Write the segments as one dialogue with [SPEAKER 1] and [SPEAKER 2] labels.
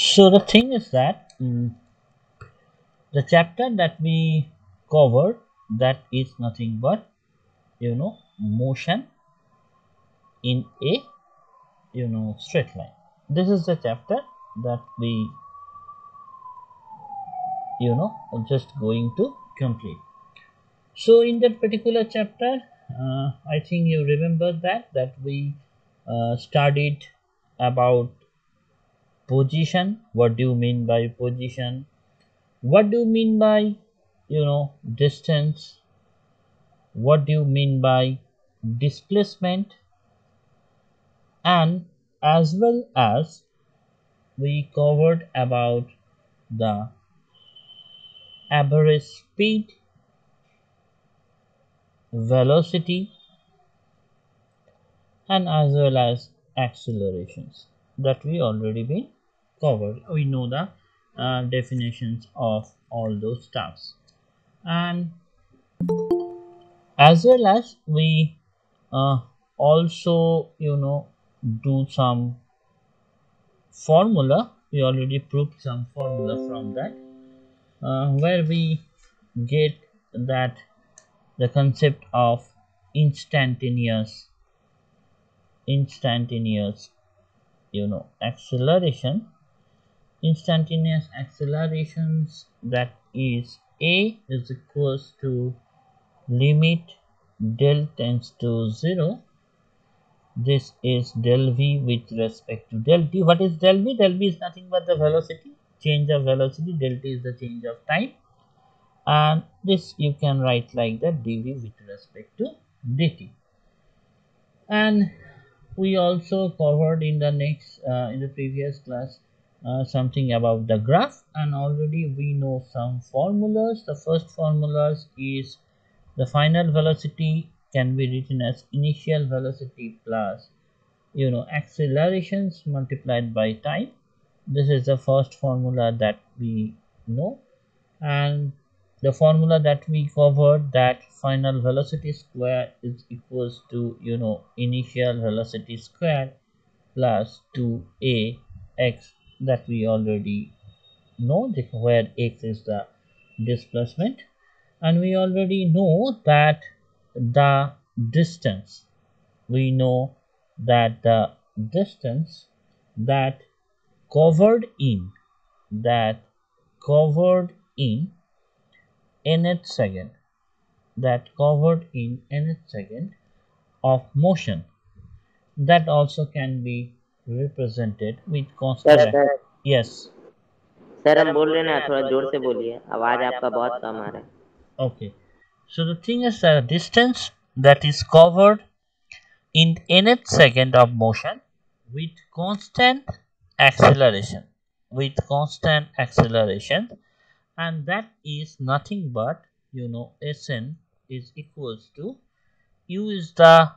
[SPEAKER 1] So the thing is that the chapter that we covered, that is nothing but motion in a straight line. This is the chapter that we just going to complete. So in that particular chapter, I think you remember that we studied about position. What do you mean by position? What do you mean by distance? What do you mean by displacement? And as well as we covered about the average speed, velocity, and as well as accelerations that we already been covered. We know the definitions of all those stuffs, and as well as we also do some formula. We already proved some formula from that, where we get that the concept of instantaneous instantaneous acceleration. Instantaneous accelerations, that is a is equals to limit del tends to 0. This is del v with respect to del t. What is del v? Del v is nothing but the velocity, change of velocity. Del t is the change of time, and this you can write like that, dv with respect to dt. And we also covered in the next in the previous class something about the graph, and already we know some formulas. The first formulas is the final velocity can be written as initial velocity plus accelerations multiplied by time. This is the first formula that we know. And the formula that we covered, that final velocity square is equals to initial velocity square plus 2a x, that we already know, where x is the displacement. And we already know that the distance, we know that the distance that covered in that covered in nth second, that covered in nth second of motion, that also can be represented with
[SPEAKER 2] sir
[SPEAKER 1] constant. Yes.
[SPEAKER 2] Sir हम बोल रहे हैं ना, थोड़ा जोर से बोलिए, आवाज आपका बहुत कम आ रहा है।
[SPEAKER 1] Okay. So the thing is that distance that is covered in nth second of motion with constant acceleration, with constant acceleration, and that is nothing but Sn is equals to u is the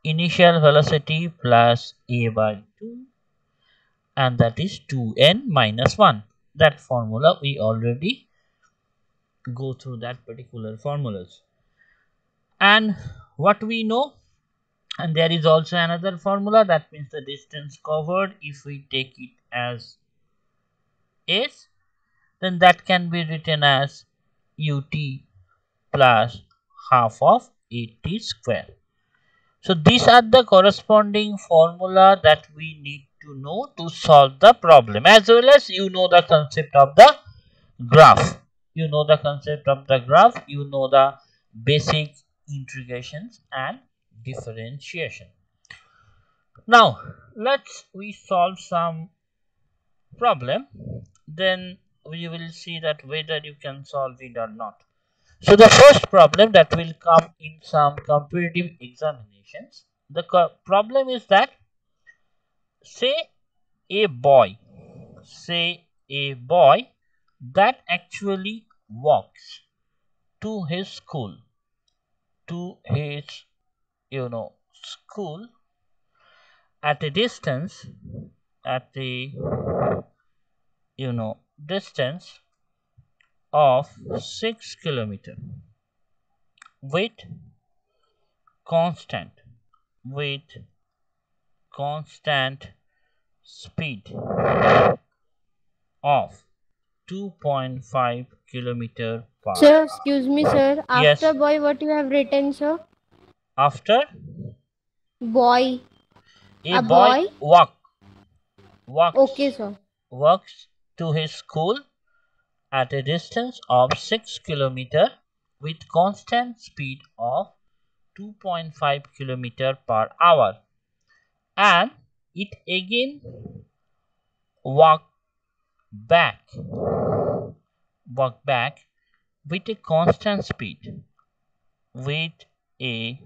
[SPEAKER 1] initial velocity plus a by 2, and that is 2n minus 1. That formula we already go through that particular formulas. And what we know, and there is also another formula, that means the distance covered, if we take it as s, then that can be written as ut plus half of at square. So these are the corresponding formula that we need to know to solve the problem, as well as the concept of the graph. The concept of the graph, the basic integrations and differentiation. Now let's we solve some problem, then we will see that whether you can solve it or not. So the first problem that will come in some competitive examinations, the problem is that say a boy, say a boy that actually walks to his school, to his school at a distance, at the distance of 6 kilometer with constant with constant speed. of 2.5 kilometer per
[SPEAKER 3] Sir, excuse me, sir.
[SPEAKER 1] yes.
[SPEAKER 3] After boy, what you have written, sir?
[SPEAKER 1] After
[SPEAKER 3] Boy.
[SPEAKER 1] a
[SPEAKER 3] A
[SPEAKER 1] boy
[SPEAKER 3] boy? Okay,
[SPEAKER 1] walks
[SPEAKER 3] sir.
[SPEAKER 1] walks to his school at a distance of 6 kilometer with constant speed of 2.5 kilometer per hour, and it again walk back walk back with a constant speed with a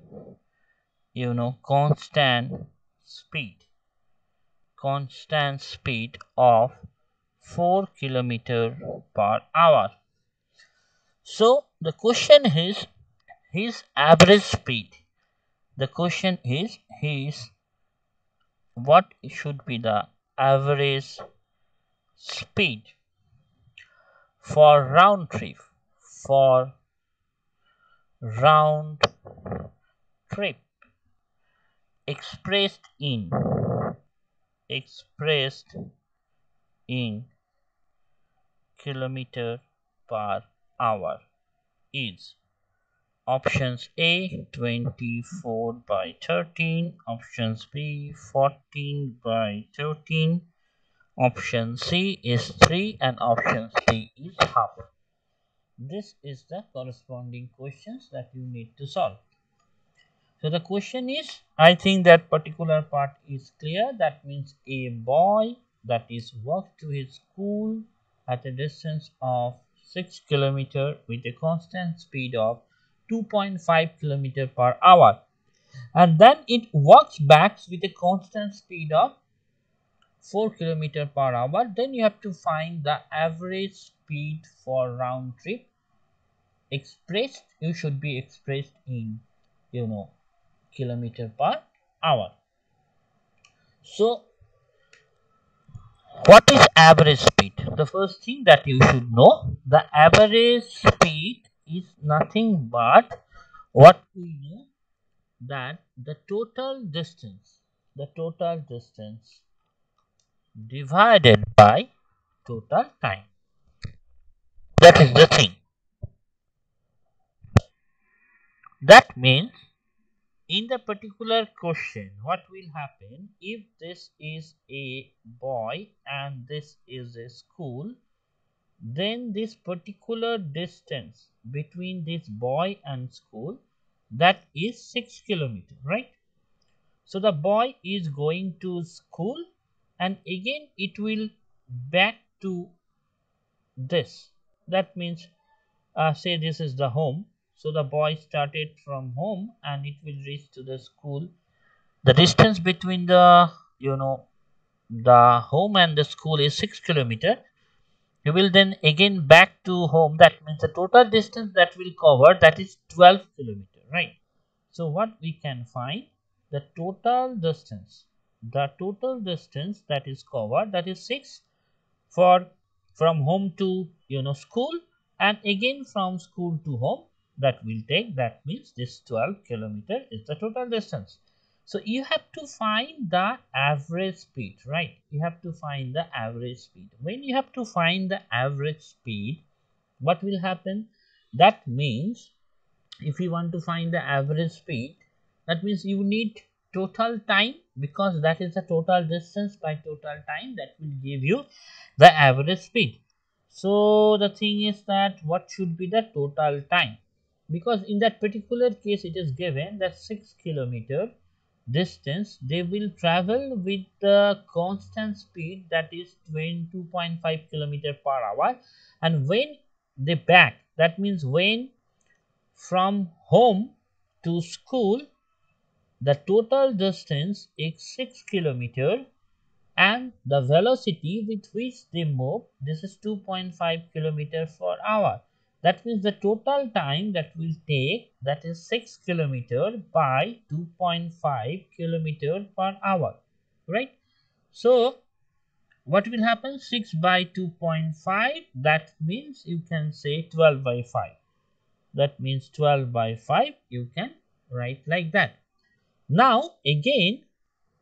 [SPEAKER 1] constant speed of 4 kilometer per hour. So the question is his average speed. The question is his what should be the average speed for round trip for round trip expressed in expressed in kilometer per hour is options A 24 by 13, options B 14 by 13, option C is 3, and option D is half. This is the corresponding questions that you need to solve. So the question is, I think that particular part is clear. That means a boy that is walked to his school at a distance of 6 kilometer with a constant speed of 2.5 kilometer per hour, and then it walks back with a constant speed of 4 kilometer per hour. Then you have to find the average speed for round trip expressed. You should be expressed in kilometer per hour. So what is average speed? The first thing that you should know, the average speed is nothing but what we know, that the total distance divided by total time. That is the thing. That means in the particular question, what will happen if this is a boy and this is a school, then this particular distance between this boy and school, that is 6 kilometer, right? So the boy is going to school, and again it will back to this. That means say this is the home, so the boy started from home and it will reach to the school. The distance between the home and the school is 6 kilometer. You will then again back to home. That means the total distance that will cover, that is 12 kilometer, right? So what we can find, the total distance that is covered, that is 6 for from home to school, and again from school to home, that will take, that means this 12 kilometer is the total distance. So you have to find the average speed, right? You have to find the average speed. When you have to find the average speed, what will happen? That means if you want to find the average speed, that means you need total time, because that is the total distance by total time, that will give you the average speed. So the thing is that what should be the total time, because in that particular case it is given that 6 kilometer distance they will travel with the constant speed, that is 22.5 kilometer per hour, and when they back, that means when from home to school, the total distance is 6 kilometer, and the velocity with which they move, this is 2.5 kilometer per hour. That means the total time that will take, that is 6 kilometer by 2.5 kilometer per hour, right? So what will happen? 6 by 2.5, that means you can say 12 by 5. That means 12 by 5, you can write like that. Now again,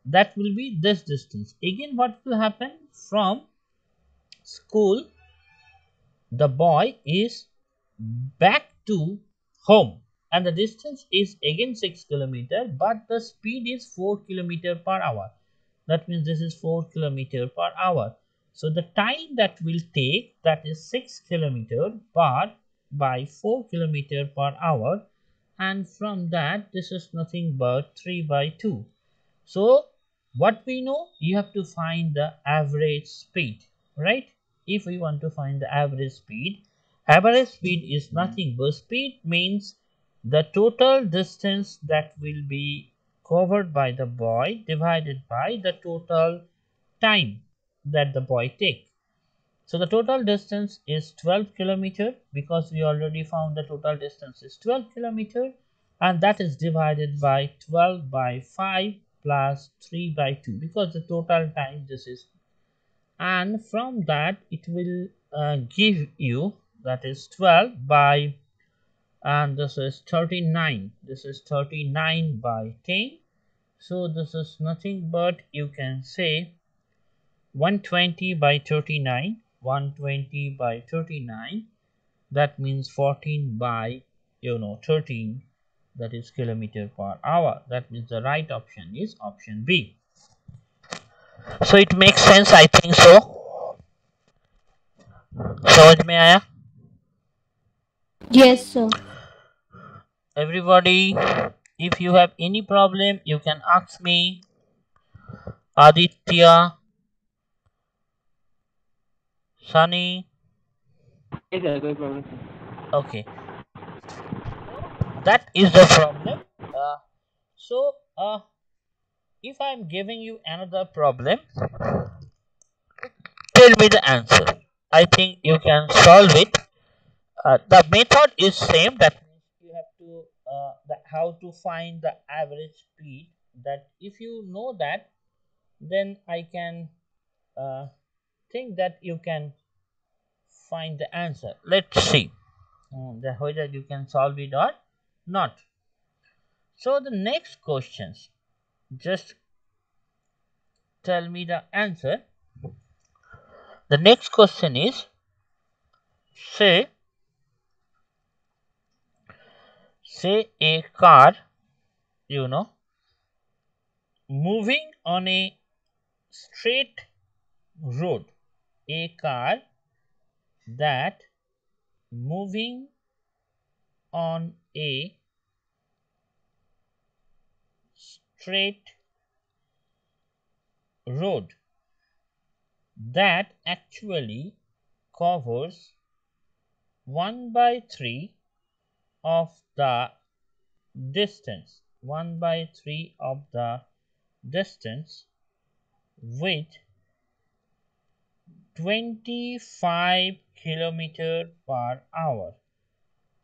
[SPEAKER 1] that will be this distance. Again what will happen? From school, the boy is back to home, and the distance is again 6 kilometer, but the speed is 4 kilometer per hour. That means this is 4 kilometer per hour. So the time that will take, that is 6 kilometer but by 4 kilometer per hour, and from that this is nothing but 3 by 2. So what we know, you have to find the average speed, right? If we want to find the average speed is nothing but, speed means the total distance that will be covered by the boy divided by the total time that the boy take. So the total distance is 12 kilometer, because we already found the total distance is 12 kilometer, and that is divided by 12 by 5 plus 3 by 2, because the total time this is, and from that it will give you, that is 12 by, and this is 39, this is 39 by 10. So this is nothing but, you can say 120 by 39, 120 by 39, that means 14 by 13, that is kilometer per hour. That means the right option is option B. So it makes sense, I think so. समझ में आया?
[SPEAKER 3] Yes, sir.
[SPEAKER 1] Everybody, if you have any problem, you can ask me. Aditya, Sunny. Okay, that is the problem. So if I am giving you another problem, tell me the answer. I think you can solve it. The method is same. That means you have to how to find the average speed. That if you know that, then I can think that you can find the answer. Let's see whether you can solve it or not. So the next questions, just tell me the answer. The next question is, say a car, moving on a straight road, a car that moving on a straight road that actually covers 1 by 3 of the distance, 1 by 3 of the distance with 25 kilometer per hour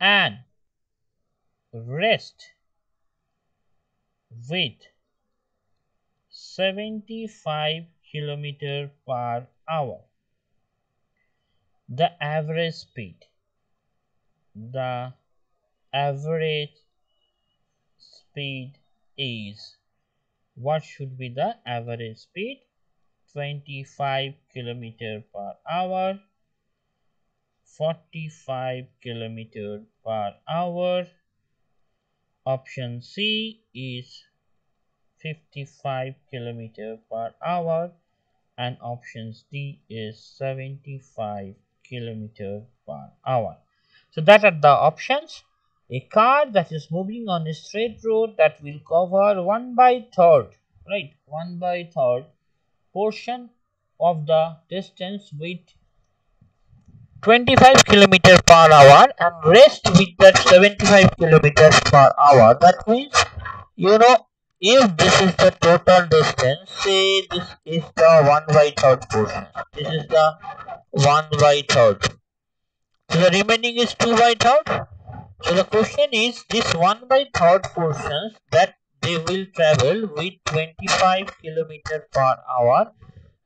[SPEAKER 1] and rest with 75 kilometer per hour. The average speed, the average speed is, what should be the average speed? 25 kilometer per hour, 45 kilometer per hour. Option C is 55 kilometer per hour, and option D is 75 kilometer per hour. So that are the options. A car that is moving on a straight road that will cover 1 by 3rd, right? 1 by 3rd portion of the distance with 25 kilometer per hour and rest with that 75 kilometers per hour. That means, if this is the total distance, say this is the 1 by 3rd portion. This is the 1 by 3rd. So the remaining is 2 by 3rd. So the question is, this 1 by 3rd portions that they will travel with 25 kilometer per hour,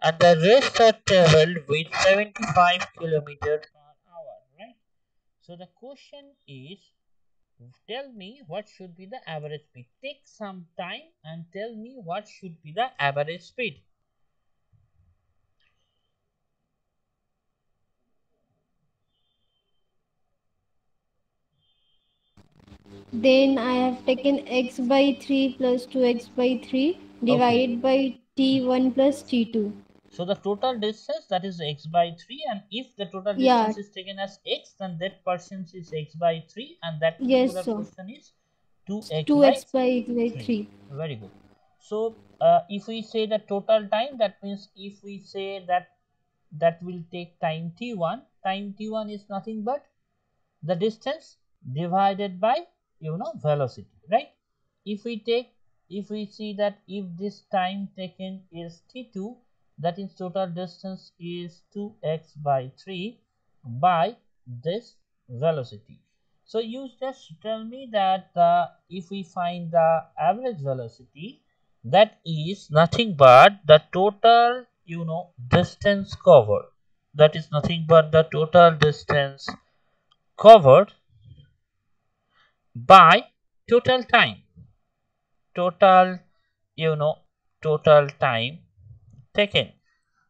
[SPEAKER 1] and the rest are traveled with 75 kilometers per hour, right? So the question is, tell me what should be the average speed. Take some time and tell me what should be the average speed.
[SPEAKER 3] Then I have taken x by 3 plus 2x by 3
[SPEAKER 1] Okay.
[SPEAKER 3] divided by t1 plus t2.
[SPEAKER 1] So the total distance, that is x by 3, and if the total
[SPEAKER 3] Yeah,
[SPEAKER 1] distance is taken as x, then that portion is x by 3 and that
[SPEAKER 3] yes,
[SPEAKER 1] particular
[SPEAKER 3] sir.
[SPEAKER 1] portion is 2x by
[SPEAKER 3] 2x by
[SPEAKER 1] 3.
[SPEAKER 3] 3.
[SPEAKER 1] Very good. So if we say the total time, that means if we say that that will take time t1, time t1 is nothing but the distance divided by velocity, right? If we take, if we see that if this time taken is t2, that is total distance is 2x by 3 by this velocity. So you just tell me that if we find the average velocity, that is nothing but the total distance covered, that is nothing but the total distance covered by total time, total you know total time taken.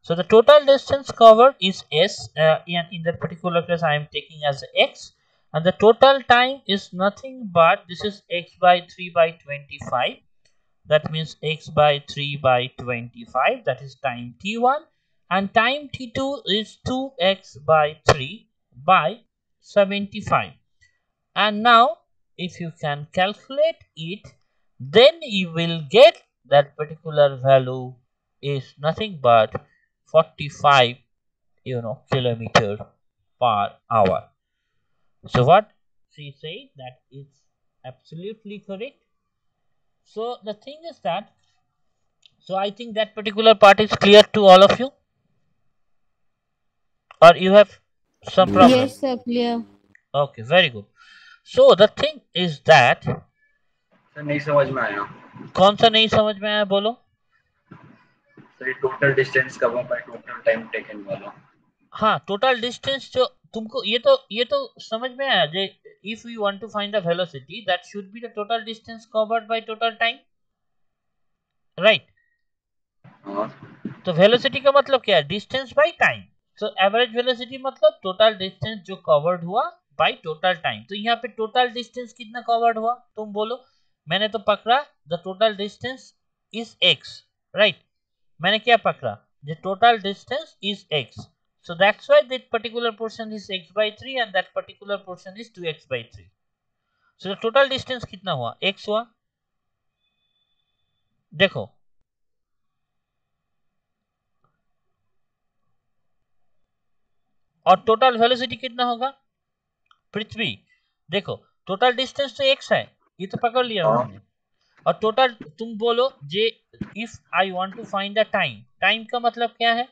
[SPEAKER 1] So the total distance covered is s, and in that particular case I am taking as x, and the total time is nothing but this is x by 3 by 25, that means x by 3 by 25, that is time t1, and time t2 is 2x by 3 by 75. And now if you can calculate it, then you will get that particular value is nothing but 45 kilometer per hour. So what she said, that is absolutely correct. So the thing is that, so I think that particular part is clear to all of you, or you have some problem?
[SPEAKER 3] Yes, sir, clear.
[SPEAKER 1] Okay, very good. So the thing is that,
[SPEAKER 4] sir नहीं समझ में आया
[SPEAKER 1] कौन सा नहीं समझ में आया बोलो?
[SPEAKER 4] Sir total distance cover by total time taken वाला
[SPEAKER 1] हाँ, टोटल डिस्टेंस जो तुमको ये तो समझ में आया जे if you want to find the velocity that should be the total distance covered by total time, right?
[SPEAKER 4] हाँ
[SPEAKER 1] तो वेलोसिटी का मतलब क्या है? Distance by time. So average velocity मतलब टोटल डिस्टेंस जो कवर्ड हुआ बाय टोटल टाइम. तो यहाँ पे टोटल डिस्टेंस कितना कवर्ड हुआ तुम बोलो? मैंने तो पकड़ा the total distance is x, right? मैंने क्या पकड़ा? The total distance is x. So that's why that particular portion is x by 3 and that particular portion is 2x by 3. So the total distance कितना हुआ? x हुआ. देखो, और total velocity कितना होगा? पृथ्वी, देखो टोटल डिस्टेंस तो x है, ये तो पकड़ लिया
[SPEAKER 4] हाँ
[SPEAKER 1] हमने. और टोटल तुम बोलो जे if I want to find the time, time का मतलब क्या है?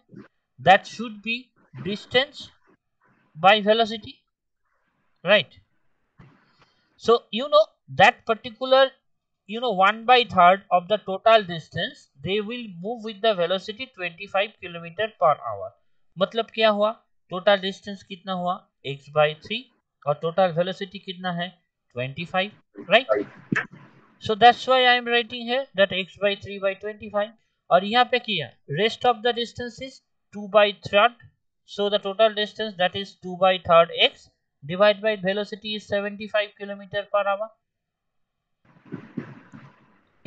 [SPEAKER 1] That should be distance by velocity, right? So that particular 1/3 of the total distance, they will move with the velocity 25 kilometre per hour. मतलब क्या हुआ? Total distance कितना हुआ? x by 3 और टोटल वेलोसिटी कितना है? 25, right? So that's why I am writing here that x by 3 by 25. और यहाँ पे किया rest of the distance is 2/3. So the total distance, that is 2/3 x divided by velocity is 75 kilometer per hour.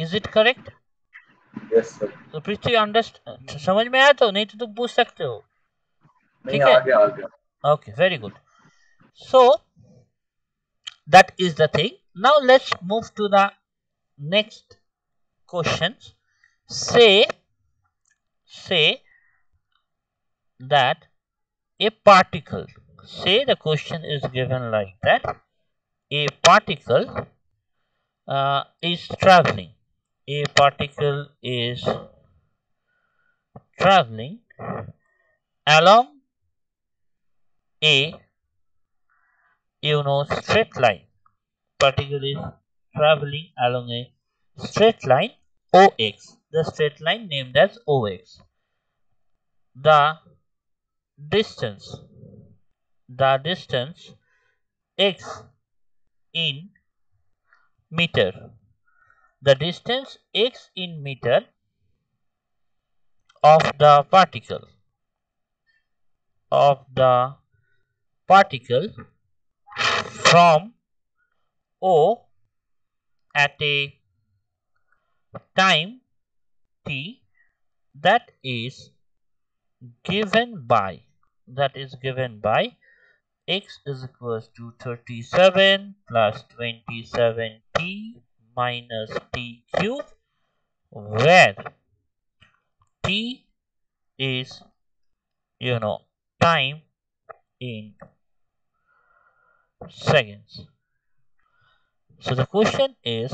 [SPEAKER 1] Is it correct?
[SPEAKER 4] Yes sir
[SPEAKER 1] तो पृथ्वी understand, समझ में आया? तो नहीं तो तुम पूछ सकते हो.
[SPEAKER 4] नहीं
[SPEAKER 1] ठीक है?
[SPEAKER 4] आ गया
[SPEAKER 1] Okay, very good. So that is the thing. Now let's move to the next questions. Say that a particle, say the question is given like that, a particle is traveling, a particle is traveling along a straight line. Particle is traveling along a straight line OX, the straight line named as OX. The distance x in meter, the distance x in meter of the particle from O at a time t that is given by x is equals to 37 plus 27t minus t cube, where t is time in seconds. So the question is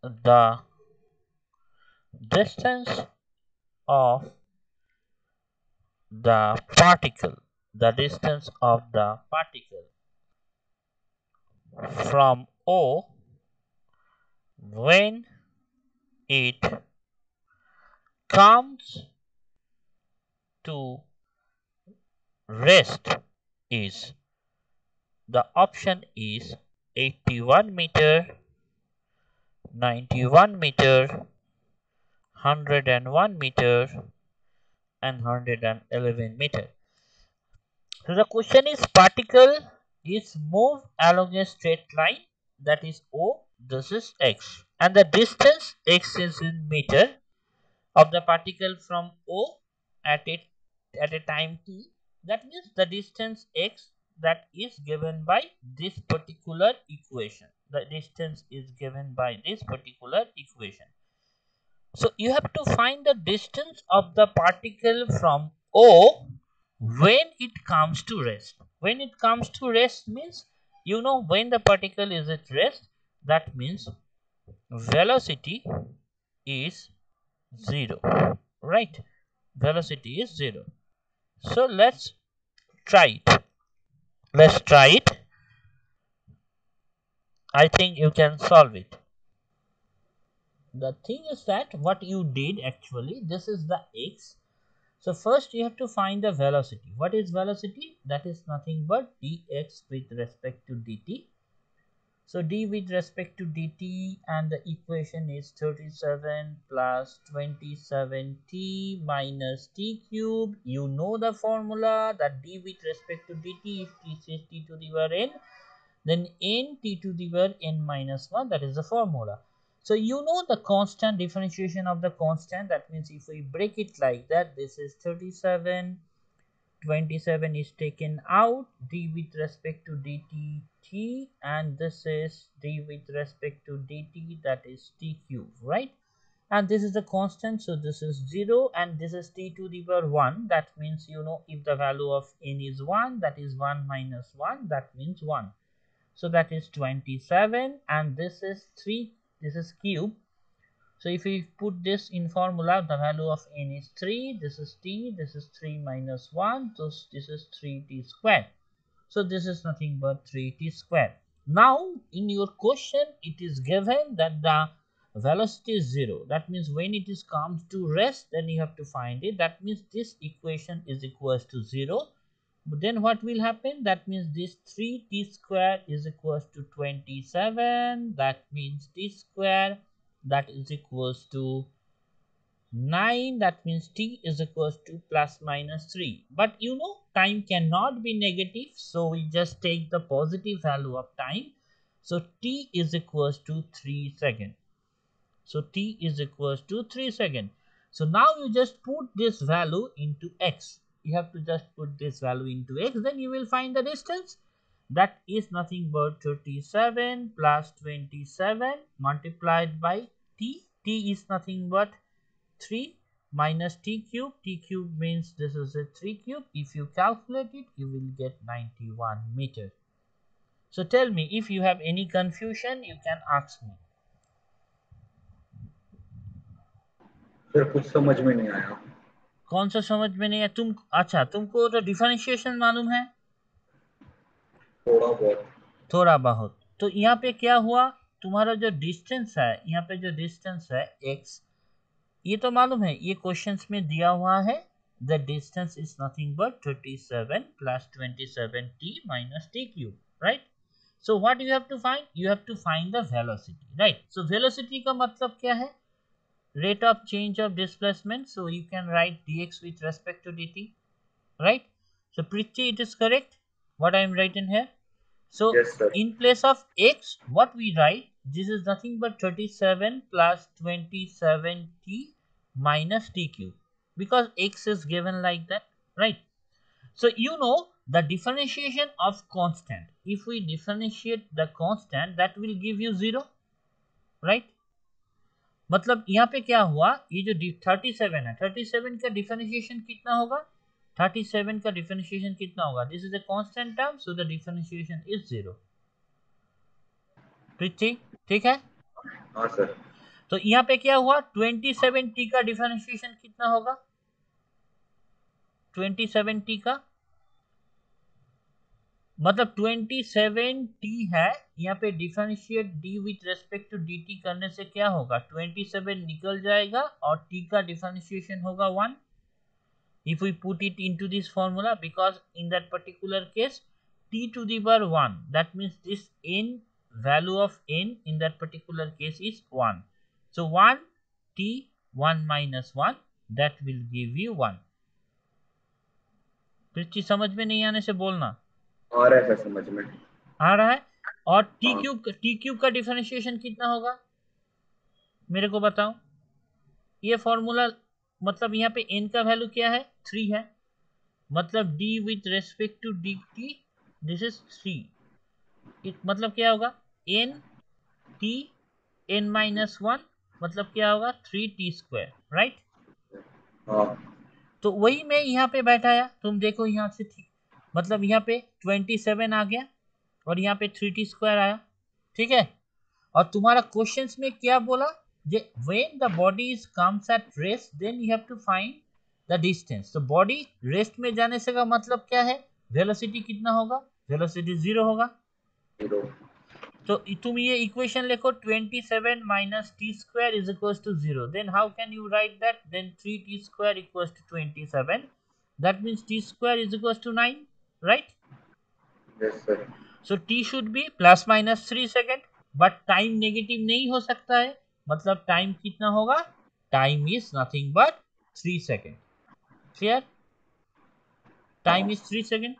[SPEAKER 1] the distance of the particle from O when it comes to rest is, the option is 81 meter, 91 meter, 101 meter and 111 meter. So the question is, particle is moved along a straight line, that is O, this is x, and the distance x is in meter of the particle from O at a time t. That means the distance x that is given by this particular equation. The distance is given by this particular equation. So you have to find the distance of the particle from O when it comes to rest. When it comes to rest means, when the particle is at rest, that means velocity is 0, right? Velocity is 0. So let's try it. I think you can solve it. The thing is that what you did actually, this is the x. So first you have to find the velocity. What is velocity? That is nothing but dx with respect to dt. So d with respect to dt, and the equation is 37 plus 27t minus t cube. You know the formula that d with respect to dt, if t is t to the power n, then n t to the power n minus 1, that is the formula. So you know the constant, differentiation of the constant. That means if we break it like that, this is 37, 27 is taken out, d with respect to dt t, and this is d with respect to dt, that is t cube, right? And this is the constant, so this is 0, and this is t to the power 1. That means if the value of n is 1, that is 1 minus 1, that means 1. So that is 27, and this is 3, this is cube. So if we put this in formula, the value of n is 3, this is t, this is 3 minus 1, so this is 3t square. So this is nothing but 3t square. Now in your question it is given that the velocity is 0. That means when it is comes to rest, then you have to find it. That means this equation is equals to 0. But then what will happen? That means this 3t square is equals to 27. That means t square, that is equals to 9. That means t is equals to plus minus 3. But time cannot be negative, so we just take the positive value of time. So t is equals to 3 seconds. So t is equals to 3 seconds. So now you just put this value into x. You have to just put this value into x, then you will find the distance. That is nothing but 37 plus 27 multiplied by t. T is nothing but 3 minus t cube. T cube means this is a 3 cube. If you calculate it, you will get 91 meter. So tell me, if you have any confusion, you can ask me.
[SPEAKER 4] Sir कुछ समझ में नहीं आया.
[SPEAKER 1] कौन सा समझ में नहीं आया? अच्छा, तुमको तो डिफरेंशिएशन मालूम है? थोड़ा बहुत. तो यहाँ पे क्या हुआ, तुम्हारा जो डिस्टेंस है, यहाँ पे जो डिस्टेंस है x, ये तो मालूम है, ये क्वेश्चंस में दिया हुआ है. The distance is nothing but 37 plus 27t minus t cube, right? So what you have to find? You have to find the velocity, right? So velocity का मतलब क्या है? Rate of change of displacement. So you can write dx with respect to dt, right? So Prithvi, it is correct what I am writing here. So yes, in place of x, what we write? this is nothing but 37 plus 27t minus t cube, because x is given like that, right? So you know the differentiation of constant, if we differentiate the constant, that will give you 0, right? मतलब यहाँ पे क्या हुआ, ये जो 37 है, 37 का differentiation कितना होगा, 37 का डिफरेंशिएशन कितना होगा, this is a constant term, so the differentiation is 0। ठीक है।
[SPEAKER 4] हाँ सर।
[SPEAKER 1] तो यहाँ पे क्या हुआ, 27t का डिफरेंशिएशन कितना होगा, 27t का मतलब 27t है, यहाँ पे differentiate d with respect to dt करने से क्या होगा, 27 निकल जाएगा और t का डिफरेंशिएशन होगा 1। if we put it into this formula, because in that particular case t to the power 1, that means this n value of n in that particular case is 1, so 1 t 1 minus 1, that will give you 1। फिर चीज समझ में नहीं आने से बोलना।
[SPEAKER 4] आ रहा है समझ में,
[SPEAKER 1] आ रहा है। और टी क्यूब का डिफरेंशिएशन कितना होगा, मेरे को बताओ। ये फॉर्मूला मतलब यहाँ पे n का वैल्यू क्या है, 3 है, मतलब d with respect to dt, this is 3। मतलब क्या होगा, n t n माइनस 1, मतलब क्या होगा 3t², राइट। तो वही मैं यहाँ पे बैठाया, तुम देखो यहाँ से ठीक, मतलब यहाँ पे 27 आ गया और यहाँ पे 3t² आया, ठीक है। और तुम्हारा क्वेश्चंस में क्या बोला, when the body is comes at rest, then you have to find the distance। तो बॉडी रेस्ट में जाने से का मतलब क्या है, वेलोसिटी कितना होगा, वेलोसिटी 0 होगा। तो तुम ये इक्वेशन लिखो, 27 minus t² is equals to 0, then how can you write that, then 3t² equals to 27, that means t² is equals to 9, right?
[SPEAKER 4] Yes sir।
[SPEAKER 1] So t should be plus minus 3 second, but time negative नहीं हो सकता है, मतलब time कितना होगा, time is nothing but 3 second. Clear, time is 3 second.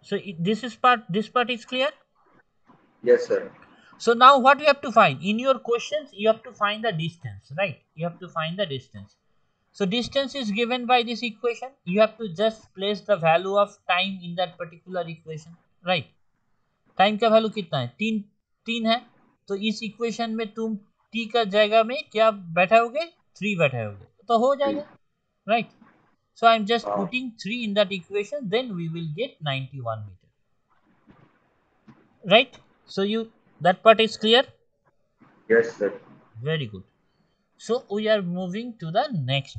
[SPEAKER 1] So this part is clear?
[SPEAKER 4] Yes sir।
[SPEAKER 1] So now what you have to find in your questions, you have to find the distance, right? You have to find the distance. So distance is given by this equation, you have to just place the value of time in that particular equation, right? Time का value कितना है, 3 है, तो इस equation में तुम t का जगह में क्या बैठाओगे, 3 बैठाओगे, तो हो जाएगा, right. So I am just putting 3 in that equation, then we will get 91 meter, right? So that part is clear?
[SPEAKER 4] Yes sir।
[SPEAKER 1] Very good. So we are moving to the next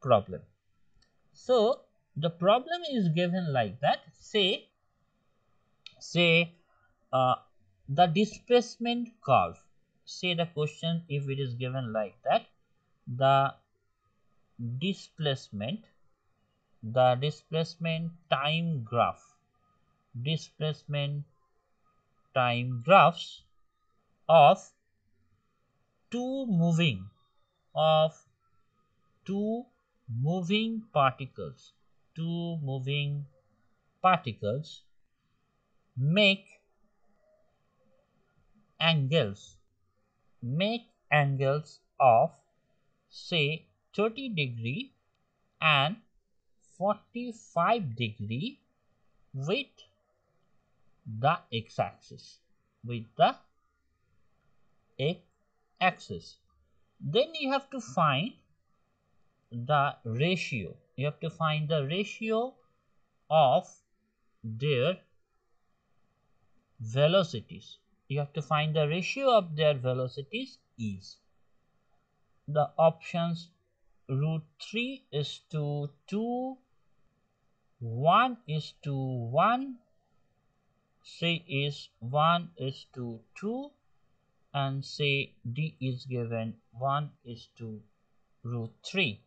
[SPEAKER 1] problem. So the problem is given like that, say the displacement curve. Say the question, if it is given like that, the displacement time graphs of two moving particles make angles of say 30° and 45° with the x-axis, then you have to find the ratio, of their velocities. Is the options √3 is to 2, 1 is to 1, say is 1 is to 2, and say d is given 1 is to √3,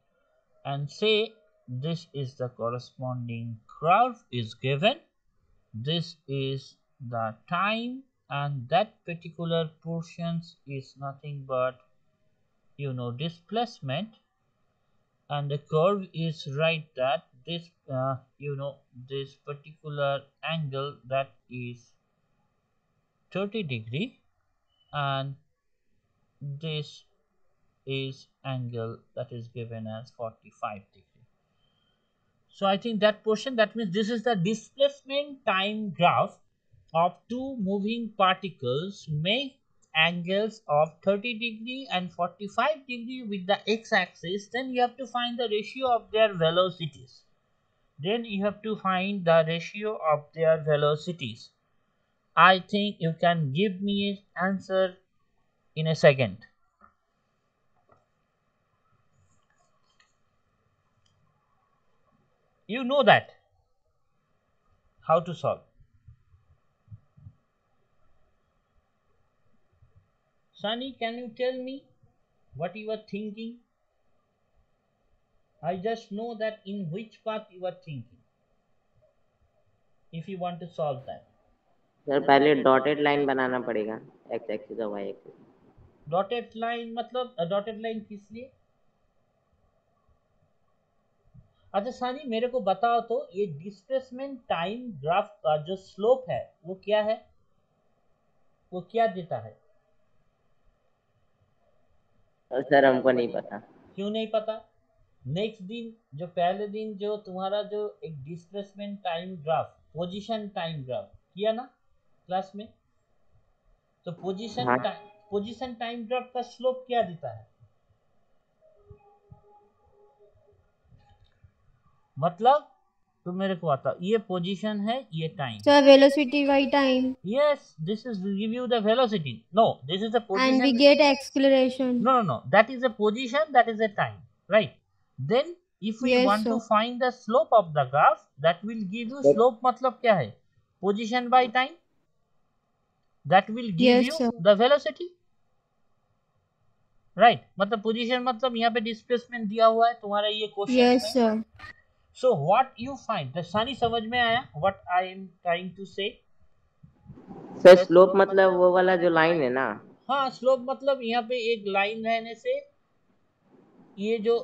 [SPEAKER 1] and say this is the corresponding curve is given, this is the time, and that particular portions is nothing but displacement, and the curve is right that this this particular angle, that is 30 degree, and this is angle that is given as 45 degree. So I think that portion, that means this is the displacement time graph of two moving particles make angles of 30 degree and 45 degree with the x-axis. Then you have to find the ratio of their velocities. I think you can give me an answer in a second. You know that how to solve. Sunny, can you tell me what you are thinking? I just know that in which path you are thinking, if you want to solve that.
[SPEAKER 2] Sir पहले dotted line बनाना पड़ेगा x axis और Y axis.
[SPEAKER 1] Dotted line मतलब dotted line किस लिए? अच्छा सानी, मेरे को बताओ तो ये डिस्प्लेसमेंट टाइम ग्राफ का जो स्लोप है वो क्या है, वो क्या देता है?
[SPEAKER 2] सर हमको नहीं पता.
[SPEAKER 1] क्यों नहीं पता? नेक्स्ट दिन जो पहले दिन जो तुम्हारा जो एक displacement time graph, position time graph किया ना क्लास में, तो पोजीशन टाइम ग्राफ का स्लोप क्या देता है? मतलब तो मेरे को आता, ये पोजीशन है, ये time.
[SPEAKER 3] So velocity by time.
[SPEAKER 1] Yes, this is give you the velocity. No, this is the position.
[SPEAKER 3] And we get acceleration.
[SPEAKER 1] No. That is a position, that is a time, right? Then if we
[SPEAKER 3] Yes,
[SPEAKER 1] want to
[SPEAKER 3] sir.
[SPEAKER 1] find the slope of the graph, that will give you slope. मतलब क्या है? Position by time. That will give
[SPEAKER 3] Yes,
[SPEAKER 1] you
[SPEAKER 3] sir.
[SPEAKER 1] the velocity, right? मतलब position मतलब यहाँ पे displacement दिया हुआ है तुम्हारा ये क्वेश्चन में.
[SPEAKER 3] Yes, sir.
[SPEAKER 1] So what you find? The सानी समझ में आया what I am trying to say?
[SPEAKER 2] Sir slope मतलब वो वाला जो लाइन है ना.
[SPEAKER 1] हाँ, स्लोप मतलब यहाँ पे एक लाइन रहने से ये जो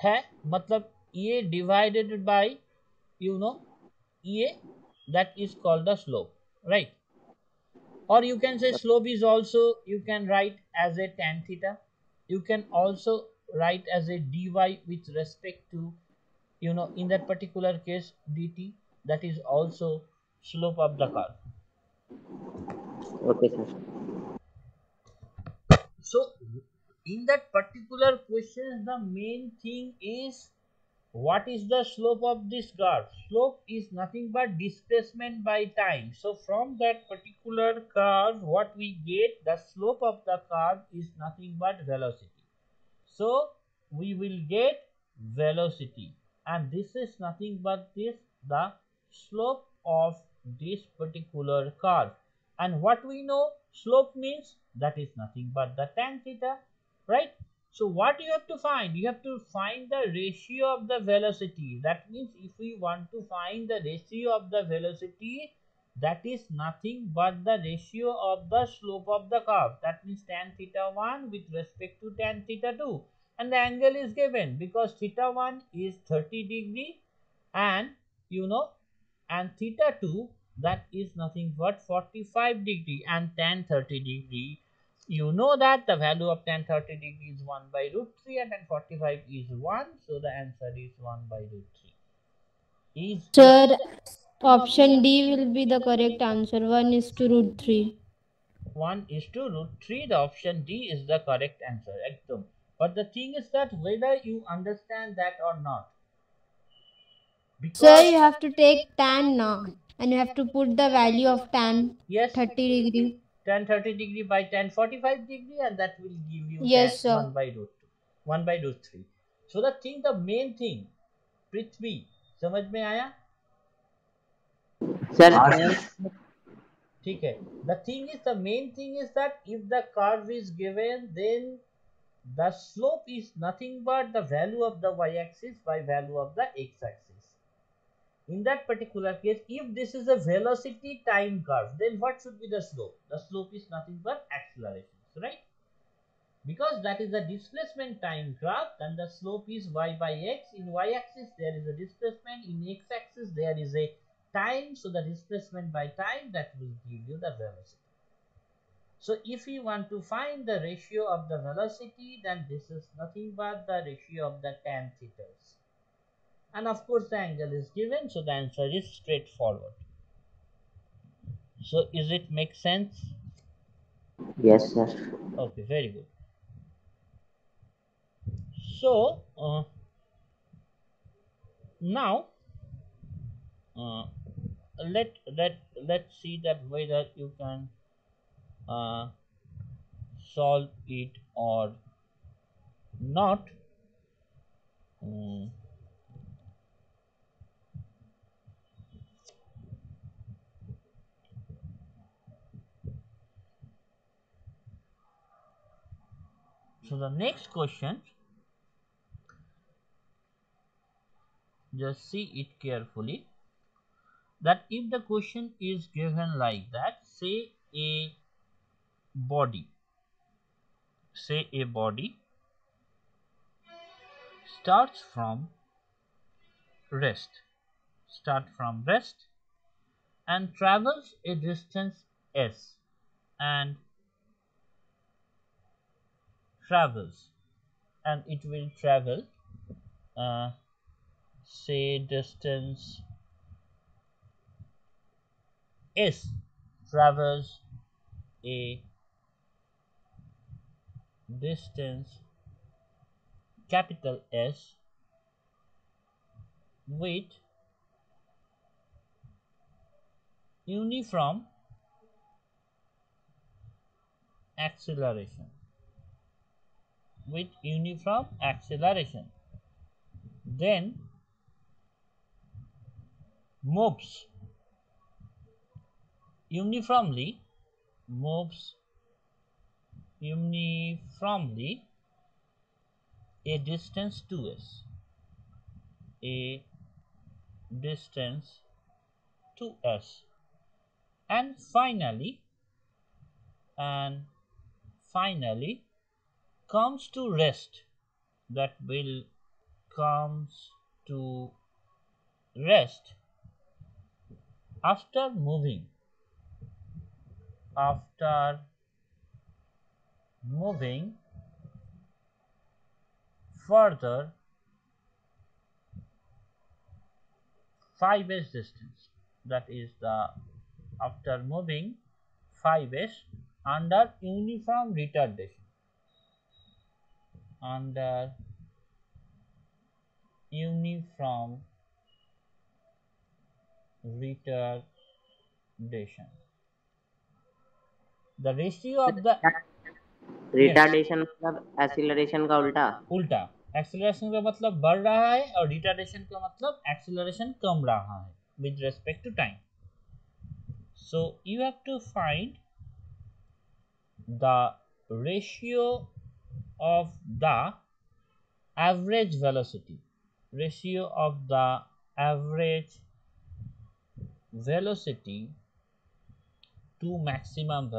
[SPEAKER 1] है मतलब ये डिवाइडेड बाय ये, that is called the slope, right? Or you can say slope is also, you can write as a tan theta. You can also write as a dy with respect to in that particular case dt, that is also slope of the curve.
[SPEAKER 2] Okay sir.
[SPEAKER 1] So in that particular question the main thing is what is the slope of this curve? Slope is nothing but displacement by time. So from that particular curve what we get, the slope of the curve is nothing but velocity. So we will get velocity, and this is nothing but the slope of this particular curve. And what we know, slope means that is nothing but the tan theta, right? So what you have to find? You have to find the ratio of the velocity. That means if we want to find the ratio of the velocity, that is nothing but the ratio of the slope of the curve. That means tan theta 1 with respect to tan theta 2. And the angle is given because theta 1 is 30 degree and and theta 2 that is nothing but 45 degree, and tan 30 degree, you know that the value of tan 30 degree is 1 by root 3 and tan 45 is 1, so the answer is 1 by root 3. Is
[SPEAKER 3] Sir, option D will be the correct answer. 1 is to root 3.
[SPEAKER 1] 1 is to root 3, the option D is the correct answer. Ekdom. But the thing is that whether you understand that or not. Because
[SPEAKER 3] Sir, you have to take tan now. And you have to put the value of tan
[SPEAKER 1] yes,
[SPEAKER 3] 30 degree.
[SPEAKER 1] tan 30 degree by tan 45 degree, and that will give you
[SPEAKER 3] Yes,
[SPEAKER 1] tan
[SPEAKER 3] sir.
[SPEAKER 1] 1 by root 2, 1 by root 3. So the main thing, Prithvi, समझ में आया?
[SPEAKER 2] Sir
[SPEAKER 1] ठीक है. The main thing is that if the curve is given, then the slope is nothing but the value of the y-axis by value of the x-axis. In that particular case, if this is a velocity time curve, then what should be the slope? The slope is nothing but acceleration, right? Because that is the displacement time graph, then the slope is y by x. In y-axis there is a displacement, in x-axis there is a time, so the displacement by time, that will give you the velocity. So if we want to find the ratio of the velocity, then this is nothing but the ratio of the tan thetas. And of course the angle is given, so the answer is straightforward. So is it make sense?
[SPEAKER 2] Yes, sir.
[SPEAKER 1] Okay, very good. So now uh, let's see that whether you can uh, solve it or not. Mm, so the next question, just see it carefully, that if the question is given like that, say a body starts from rest and travels a distance s and it will travel uh, say distance s, travels a distance capital S with uniform acceleration then moves uniformly moves uniformly a distance 2s a distance 2s and finally comes to rest, that will comes to rest after moving further 5s distance, that is the after moving 5s under uniform retardation under uniform retardation, the ratio of the yes
[SPEAKER 2] retardation मतलब acceleration का उल्टा।
[SPEAKER 1] उल्टा, acceleration का मतलब बढ़ रहा है और रिटार्डेशन का मतलब एक्सेलरेशन कम रहा है with respect to time. So you have to find the ratio of the average velocity to maximum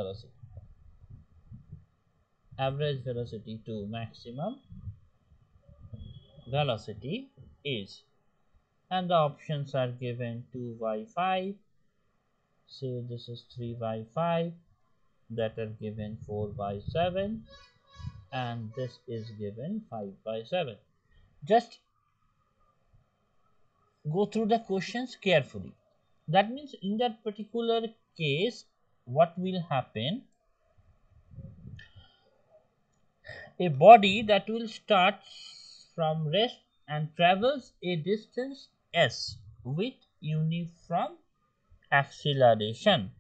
[SPEAKER 1] velocity is, and the options are given 2 by 5, say this is 3 by 5, that are given 4 by 7, and this is given 5 by 7. Just go through the questions carefully. That means in that particular case, what will happen, a body that will start from rest and travels a distance s with uniform acceleration,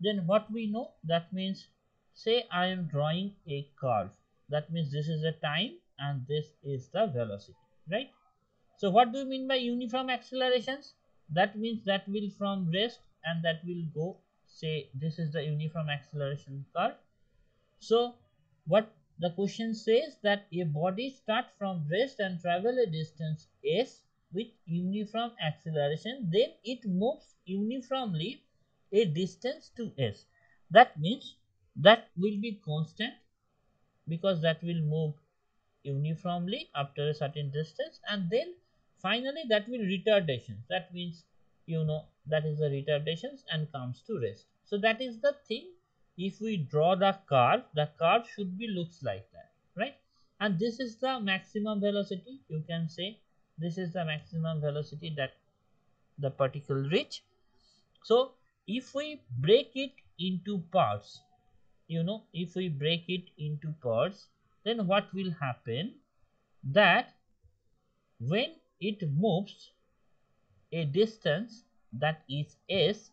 [SPEAKER 1] then what we know, that means say I am drawing a curve, that means this is the time and this is the velocity, right? So what do you mean by uniform accelerations? That means that will from rest and that will go, say this is the uniform acceleration curve. So what the question says, that a body start from rest and travel a distance s with uniform acceleration, then it moves uniformly a distance to s. That means that will be constant because that will move uniformly after a certain distance, and then finally that will retardation, that means that is the retardations and comes to rest. So that is the thing. If we draw the curve should be looks like that, right? And this is the maximum velocity. You can say this is the maximum velocity that the particle reach. So if we break it into parts, if we break it into parts, then what will happen, that when it moves a distance that is s,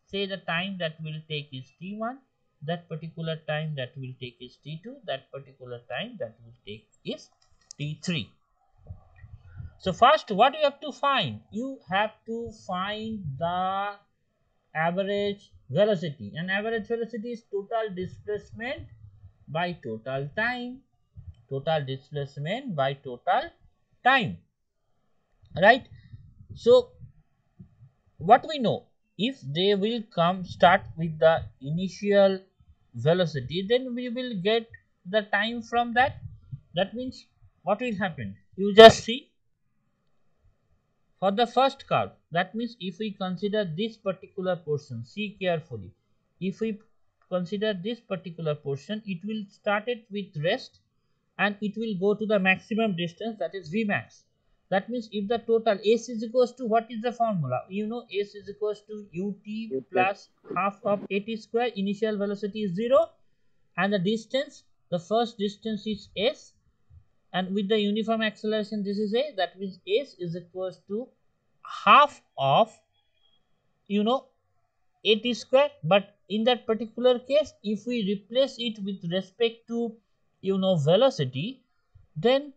[SPEAKER 1] say the time that will take is t1, that particular time that will take is t2, that particular time that will take is t3. So first what you have to find, you have to find the average velocity, and average velocity is total displacement by total time, total displacement by total time, right? So what we know, if they will start with the initial velocity, then we will get the time from that. That means what will happen, you just see for the first curve. That means if we consider this particular portion, see carefully, if we consider this particular portion, it will start it with rest and it will go to the maximum distance, that is Vmax. That means if the total S is equals to, what is the formula? S is equals to ut plus half of at square. Initial velocity is 0 and the distance, the first distance is S, and with the uniform acceleration this is a, that means S is equals to half of at square. But in that particular case, if we replace it with respect to velocity, then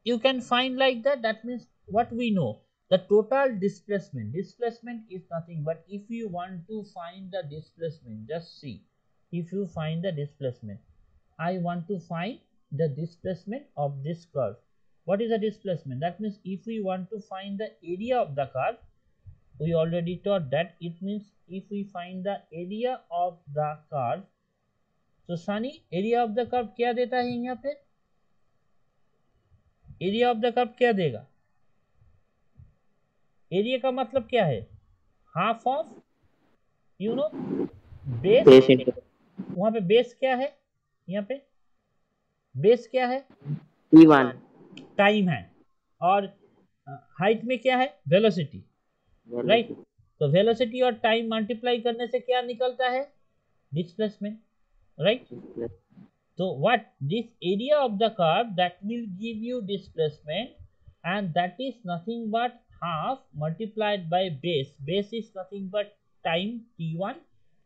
[SPEAKER 1] you can find like that. That means what we know, the total displacement is nothing but, if you want to find the displacement, just see, if you find the displacement, I want to find the displacement of this curve. What is the displacement? That means if we want to find the area of the curve, we already taught that it means if we find the area of the curve, so Sunny, area of the curve क्या देता है यहाँ पे? Area of the curve क्या देगा? Area का मतलब क्या है? हाफ ऑफ बेस, वहां पे बेस क्या है? यहाँ पे बेस क्या है?
[SPEAKER 2] t1
[SPEAKER 1] टाइम है, और हाइट में क्या है? Velocity, right? तो वेलोसिटी और टाइम मल्टीप्लाई करने से क्या निकलता है? Displacement, right? So what this area of the curve, that will give you displacement, and that is nothing but half multiplied by base. Base is nothing but time t1,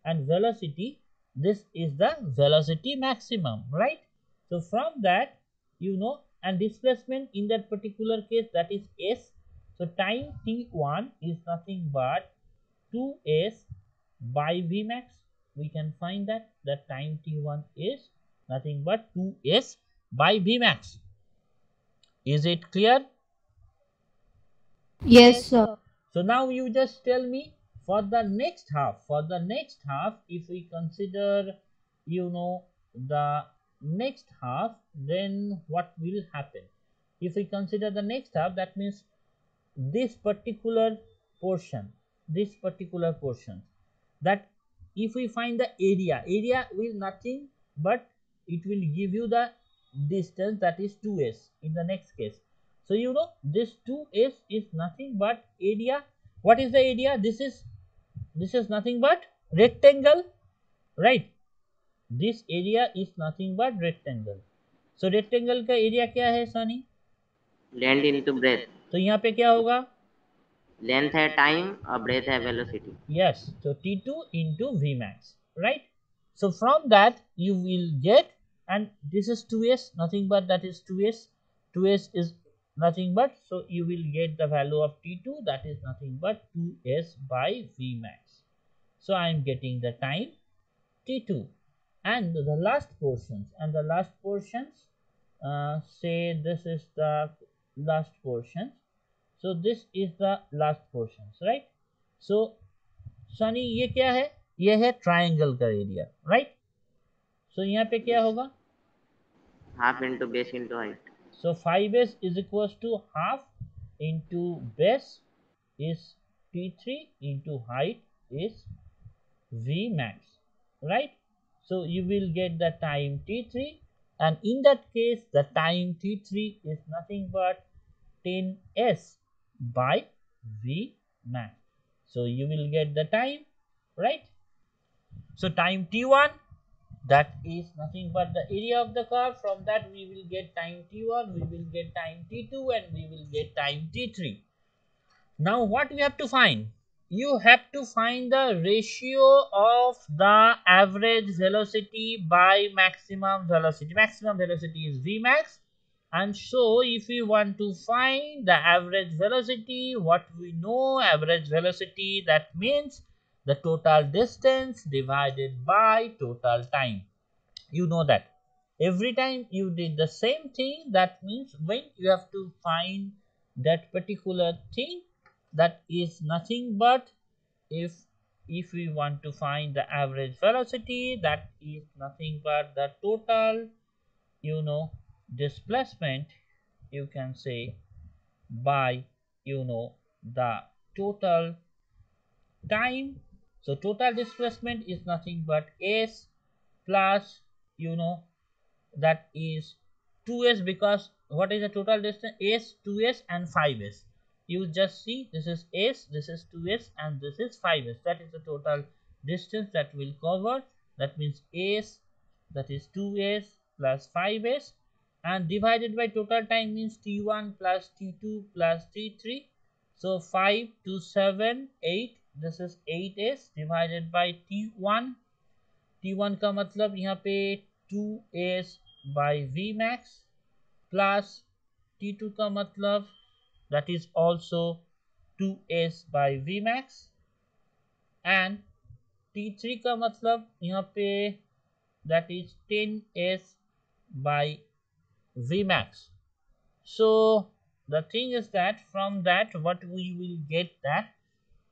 [SPEAKER 1] and velocity, this is the velocity maximum, right? So from that and displacement in that particular case, that is s. So time t1 is nothing but 2s by vmax. We can find that the time t1 is nothing but 2s by vmax. Is it clear?
[SPEAKER 3] Yes, sir.
[SPEAKER 1] So now you just tell me for the next half. For the next half, if we consider the next half, then what will happen? If we consider the next half, that means this particular portion, that if we find the area will nothing but it will give you the distance, that is 2s in the next case. So this 2s is nothing but area. What is the area? This is nothing but rectangle, right? This area is nothing but rectangle. So rectangle का area क्या है Sunny?
[SPEAKER 2] Length into breadth.
[SPEAKER 1] तो यहाँ पे क्या होगा?
[SPEAKER 2] Length है time और ब्रेथ है velocity.
[SPEAKER 1] Yes, so t2 into vmax, right? So from that you will get, and this is 2s, nothing but that is 2s. 2s is nothing but, so you will get the value of t2, that is nothing but 2s by vmax. So I am getting the time t2, and the last portions, say this is the last portion. So this is the last portions, right? So Sunny ये क्या है? ये है triangle का area, right? सो यहाँ पे क्या होगा?
[SPEAKER 2] Half into base into height.
[SPEAKER 1] So 5s is equals to half into base is t3 into height is v max, right? So you will get the time t3, and in that case the time t3 is nothing but 10s by v max. So you will get the time, right? So time t1, that is nothing but the area of the curve. From that we will get time t1, we will get time t2, and we will get time t3. Now what we have to find? You have to find the ratio of the average velocity by maximum velocity. Maximum velocity is Vmax, and so if we want to find the average velocity, what we know, average velocity, that means the total distance divided by total time. You know that every time you did the same thing, that means when you have to find that particular thing, that is nothing but if we want to find the average velocity, that is nothing but the total, you know, displacement, you can say, by, you know, the total time. So total displacement is nothing but s plus, you know, that is 2s, because what is the total distance? S, 2s and 5s. You just see, this is s, this is 2s, and this is 5s. That is the total distance that will cover. That means s, that is 2s plus 5s, and divided by total time means t1 plus t2 plus t3. So 5 to 7, 8, this is 8s divided by t1. t1 का मतलब यहाँ पे 2s by v max plus t2 का मतलब that is also 2s by v max, and t3 का मतलब यहाँ पे that is 10s by v max. So the thing is that from that what we will get,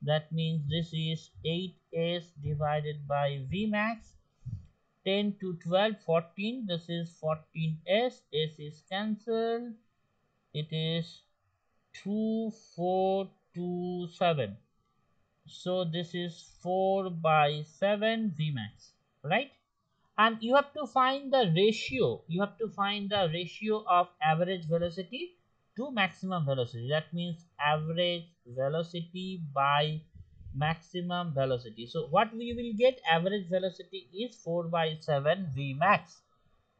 [SPEAKER 1] that means this is 8s divided by v max, 10 to 12, 14, this is 14s, s is cancelled, it is 2, 4, 2, 7. So this is 4 by 7 Vmax, right? And you have to find the ratio, of average velocity to maximum velocity. That means average velocity by maximum velocity. So what we will get, average velocity is 4 by 7 Vmax.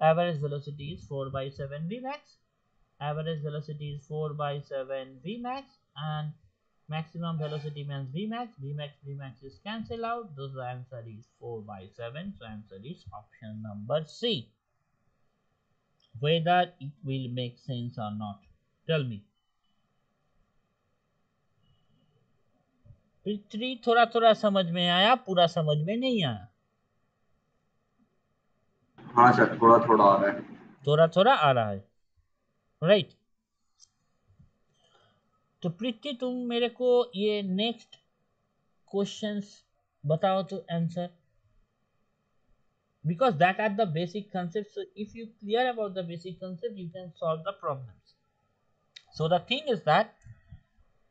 [SPEAKER 1] Average velocity is 4 by 7 Vmax. Average velocity is 4 by 7 Vmax, and maximum velocity means Vmax. Vmax is cancel out. Thus the answer is 4 by 7. So answer is option number C. Whether it will make sense or not, tell me. पृथ्वी थोड़ा थोड़ा समझ में आया, पूरा समझ में नहीं आया?
[SPEAKER 4] हाँ सर, थोड़ा थोड़ा आ रहा है.
[SPEAKER 1] थोड़ा थोड़ा आ रहा है, राइट? तो प्रीति तुम मेरे को ये नेक्स्ट क्वेश्चंस बताओ तो answer, because that are the basic concepts. So if you clear about the basic concept, you can solve the problems. So the thing is that,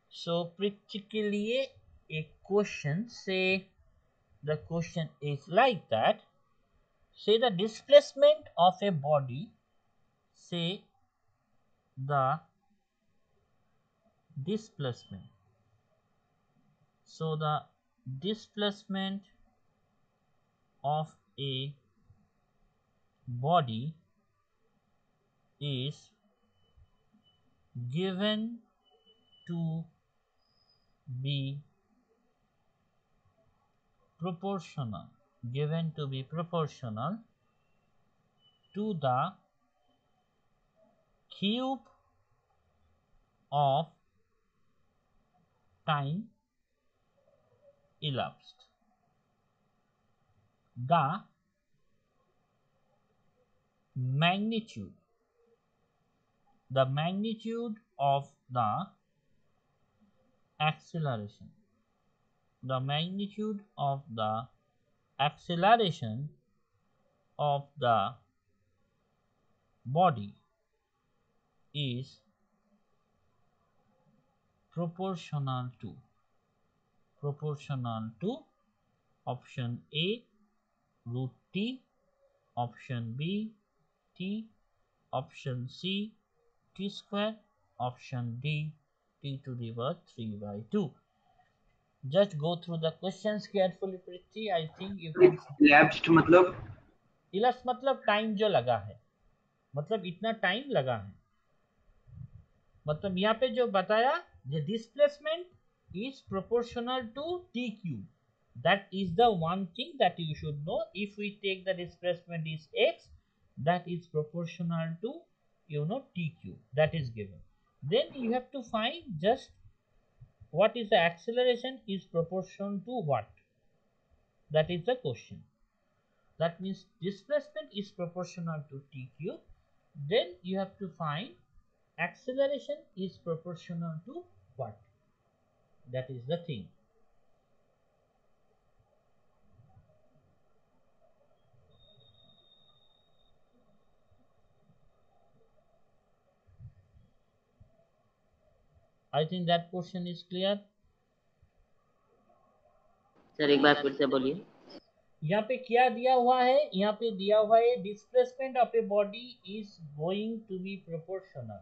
[SPEAKER 1] so प्रीति के लिए एक question, say the question is like that, say the displacement of a body, say the displacement. So the displacement of a body is given to be proportional, to the cube of time elapsed. The magnitude of the acceleration, of the body is proportional to. proportional to option A root t, option B t, option C t square, option D t to the power 3/2. Just go through the questions carefully, Prithvi. I think you can.
[SPEAKER 4] elapsed मतलब
[SPEAKER 1] elapsed मतलब time जो लगा है, मतलब इतना time लगा है, मतलब यहाँ पे जो बताया the displacement is proportional to t cube. That is the one thing that you should know. If we take the displacement is x, that is proportional to t cube, that is given. Then you have to find just what is the acceleration is proportional to what. That is the question. That means displacement is proportional to t cube. Then you have to find acceleration is proportional to what. That is the thing. I think that question is clear.
[SPEAKER 2] Sir एक बार फिर से बोलिए।
[SPEAKER 1] यहाँ पे क्या दिया हुआ है, यहाँ पे दिया हुआ है displacement of a body is going to be proportional.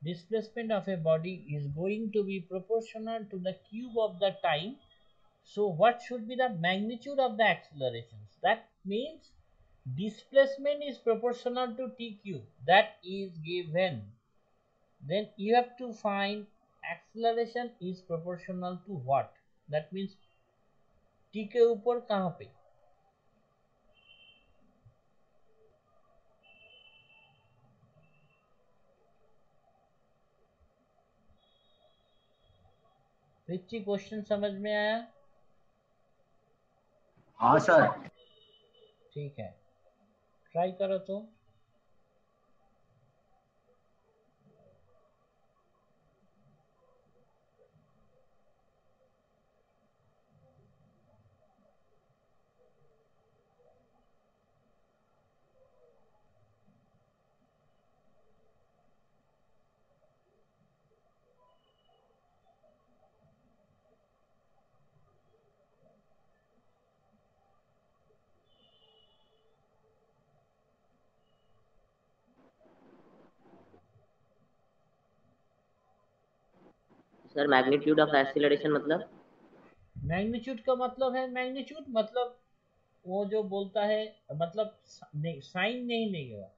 [SPEAKER 1] Displacement of a body is going to be proportional to the cube of the time. So what should be the magnitude of the accelerations? That means displacement is proportional to t cube. That is given. Then you have to find acceleration is proportional to what. That means t के ऊपर कहाँ पे. Richie question समझ में आया?
[SPEAKER 4] हाँ sir.
[SPEAKER 1] ठीक है, ट्राई करो तो.
[SPEAKER 2] सर मैग्नीट्यूड ऑफ एक्सीलरेशन मतलब?
[SPEAKER 1] मैग्नीट्यूड का मतलब है, मैग्नीट्यूड मतलब वो जो बोलता है, मतलब साइन नहीं लगेगा,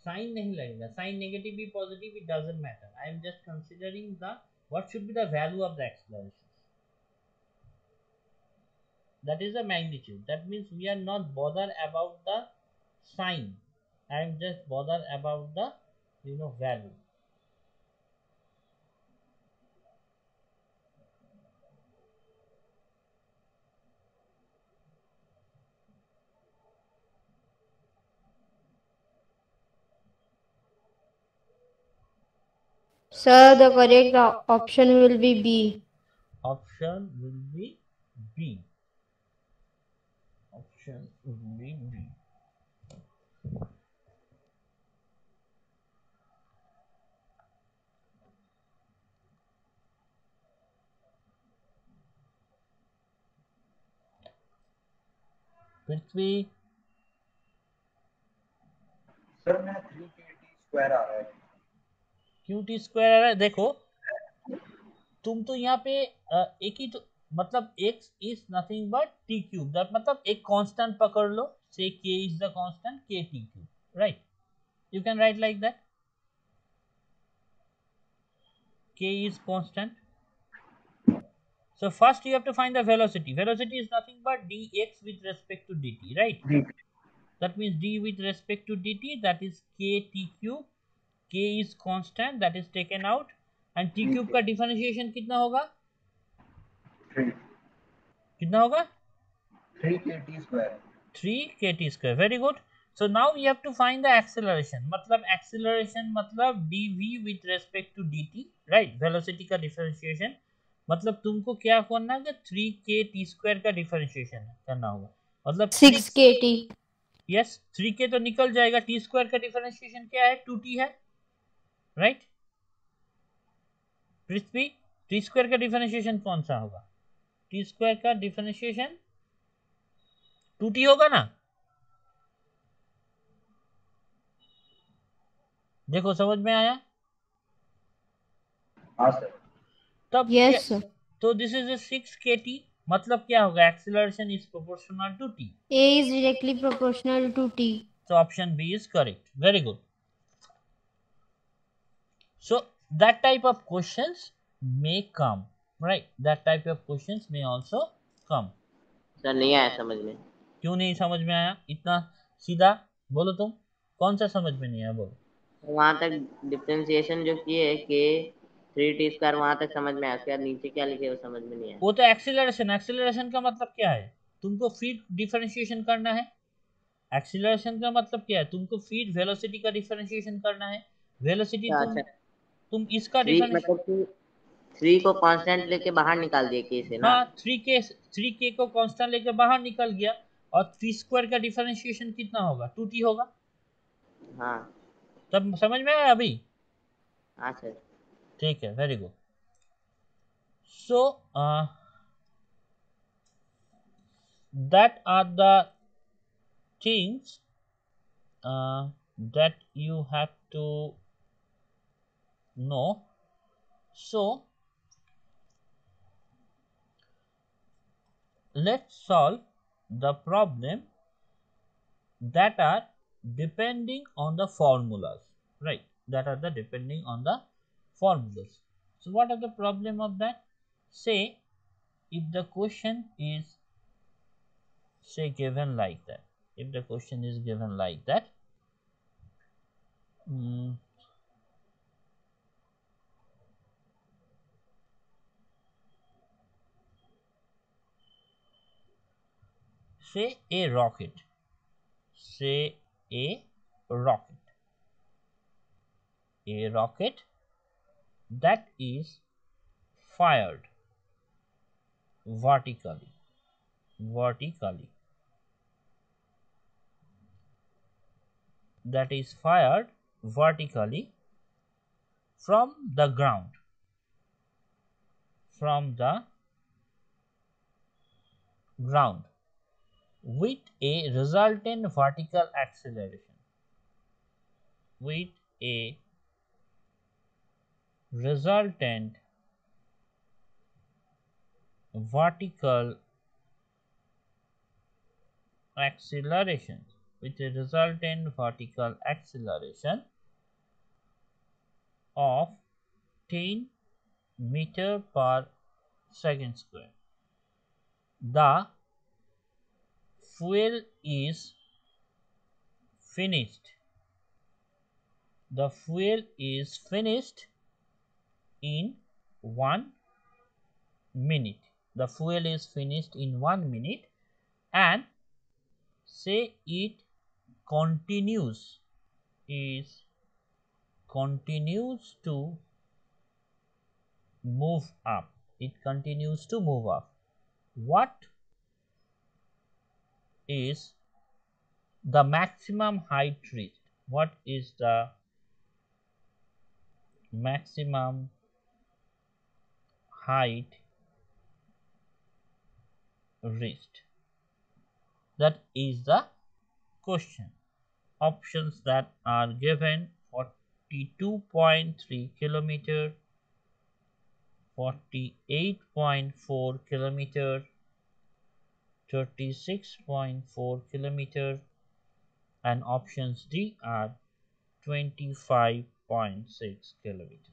[SPEAKER 1] साइन नहीं लगेगा, साइन नेगेटिव भी positive, it doesn't matter. I am just considering the what should be the value of the acceleration. That is the magnitude. That means we are not bothered about the sign. I am just bothered about the value.
[SPEAKER 3] Sir, the correct option will be B.
[SPEAKER 1] Option will be B. Option will be B. Prithvi
[SPEAKER 4] sir मेरा 3kt square आ रहा है.
[SPEAKER 1] क्यों T square आ रहा है? देखो तुम तो यहाँ पे एक ही तो मतलब x is nothing but T cube. That मतलब एक कांस्टेंट पकड़ लो, से k is the constant k t cube, right? You can write like that, k is constant. So first you have to find the velocity. Velocity is nothing but dx with respect to dt, right? That means d with respect to dt, that is kt cube. K is constant, that is taken out, and t cube का differentiation कितना होगा?
[SPEAKER 4] 3.
[SPEAKER 1] कितना होगा?
[SPEAKER 4] 3kt square.
[SPEAKER 1] 3kt square. Very good. So now we have to find the acceleration. मतलब acceleration मतलब dv with respect to dt, right? Velocity का differentiation मतलब तुमको क्या करना है? 3kt square का differentiation करना होगा. मतलब
[SPEAKER 3] 6kt.
[SPEAKER 1] यस, 3k तो निकल जाएगा. t स्क्वायर का डिफरेंशिएशन क्या है? 2t है, राइट? पृथ्वी, t स्क्वायर का डिफरेंशिएशन कौन सा होगा? टी स्क्वायर का डिफरेंशिएशन 2t होगा ना। देखो समझ में आया।
[SPEAKER 4] हाँ सर।
[SPEAKER 1] तब
[SPEAKER 3] Yes, sir.
[SPEAKER 1] तो दिस इज a 6 kt, मतलब क्या होगा, acceleration is proportional to t।
[SPEAKER 3] A is directly proportional to T.
[SPEAKER 1] So option B is correct. Very good. So that type of questions may come, right? That type of questions may also come.
[SPEAKER 2] Sir नहीं आया समझ में।
[SPEAKER 1] क्यों नहीं समझ में आया? इतना सीधा बोलो तुम, कौन सा समझ में नहीं आया बोलो।
[SPEAKER 2] वहां तक डिफरेंशिएशन जो किए के 3t² वहां तक समझ में आया, उसके बाद नीचे क्या लिखे वो समझ में नहीं आया।
[SPEAKER 1] वो तो एक्सीलरेशन, एक्सीलरेशन का मतलब क्या है, तुमको फीड डिफरेंशिएशन करना है। एक्सीलरेशन का मतलब क्या है, तुमको फीड वेलोसिटी का डिफरेंशिएशन करना है। वेलोसिटी
[SPEAKER 2] अच्छा,
[SPEAKER 1] तुम इसका
[SPEAKER 2] 3
[SPEAKER 1] डिफरेंशिएशन,
[SPEAKER 2] मतलब कि 3 को कांस्टेंट लेके बाहर निकाल दिए के से ना।
[SPEAKER 1] हाँ 3k को कांस्टेंट लेके बाहर निकल गया, और 3 स्क्वायर का डिफरेंशिएशन कितना होगा, 2t होगा।
[SPEAKER 2] हाँ
[SPEAKER 1] तब समझ में आया अभी?
[SPEAKER 2] हाँ सर।
[SPEAKER 1] ठीक है, very good. So that are the things that you have to know. So let's solve the problem that are depending on the formulas, right? That are the depending on the formulas. So what are the problem of that? Say if the question is say given like that, if the question is given like that, say a rocket, say a rocket, a rocket that is fired vertically, that is fired vertically from the ground, with a resultant vertical acceleration, with a resultant vertical acceleration, with a resultant vertical acceleration of 10 meter per second square. The fuel is finished. The fuel is finished in 1 minute. The fuel is finished in 1 minute, and say it continues to move up. It continues to move up. What is the maximum height reached? What is the maximum height reached? That is the question. Options that are given: 42.3 kilometer, 48.4 kilometer, 36.4 kilometer, and options D are 25.6 kilometer.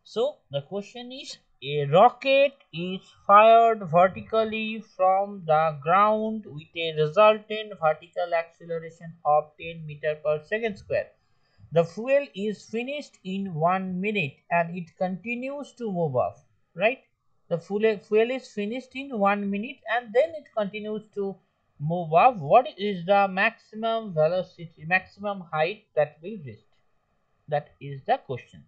[SPEAKER 1] So the question is, a rocket is fired vertically from the ground with a resultant vertical acceleration of 10 meter per second square. The fuel is finished in 1 minute and it continues to move off, right? The fuel is finished in 1 minute and then it continues to move off. What is the maximum velocity, maximum height that will reach? That is the question.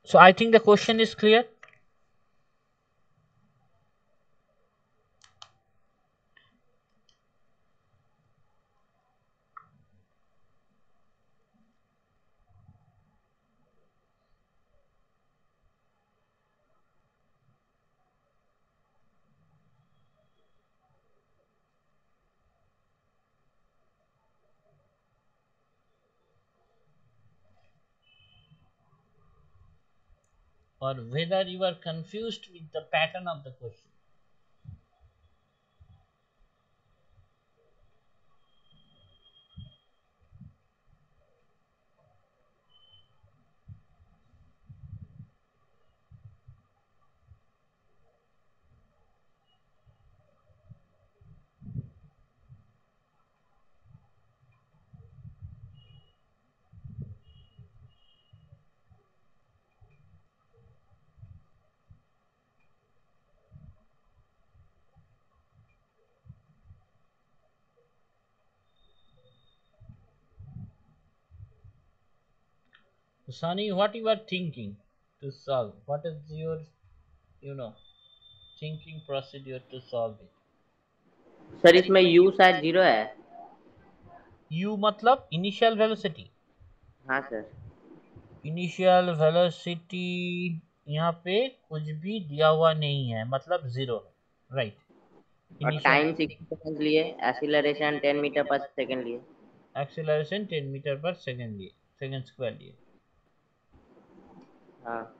[SPEAKER 1] So I think the question is clear. or whether you are confused with the pattern of the question. Sunny, what you are thinking to solve? What is your, you know, thinking procedure to solve it?
[SPEAKER 2] Sir इसमें u शायद 0 है।
[SPEAKER 1] U मतलब initial velocity.
[SPEAKER 2] हाँ sir.
[SPEAKER 1] Initial velocity यहाँ पे कुछ भी दिया हुआ नहीं है, मतलब 0 है, राइट।
[SPEAKER 2] और टाइम 60 सेकंड लिए, एक्सीलरेशन 10 मीटर पर सेकंड लिए।
[SPEAKER 1] एक्सीलरेशन 10 मीटर पर सेकंड लिए, सेकंड स्क्वायर लिए।
[SPEAKER 2] हाँ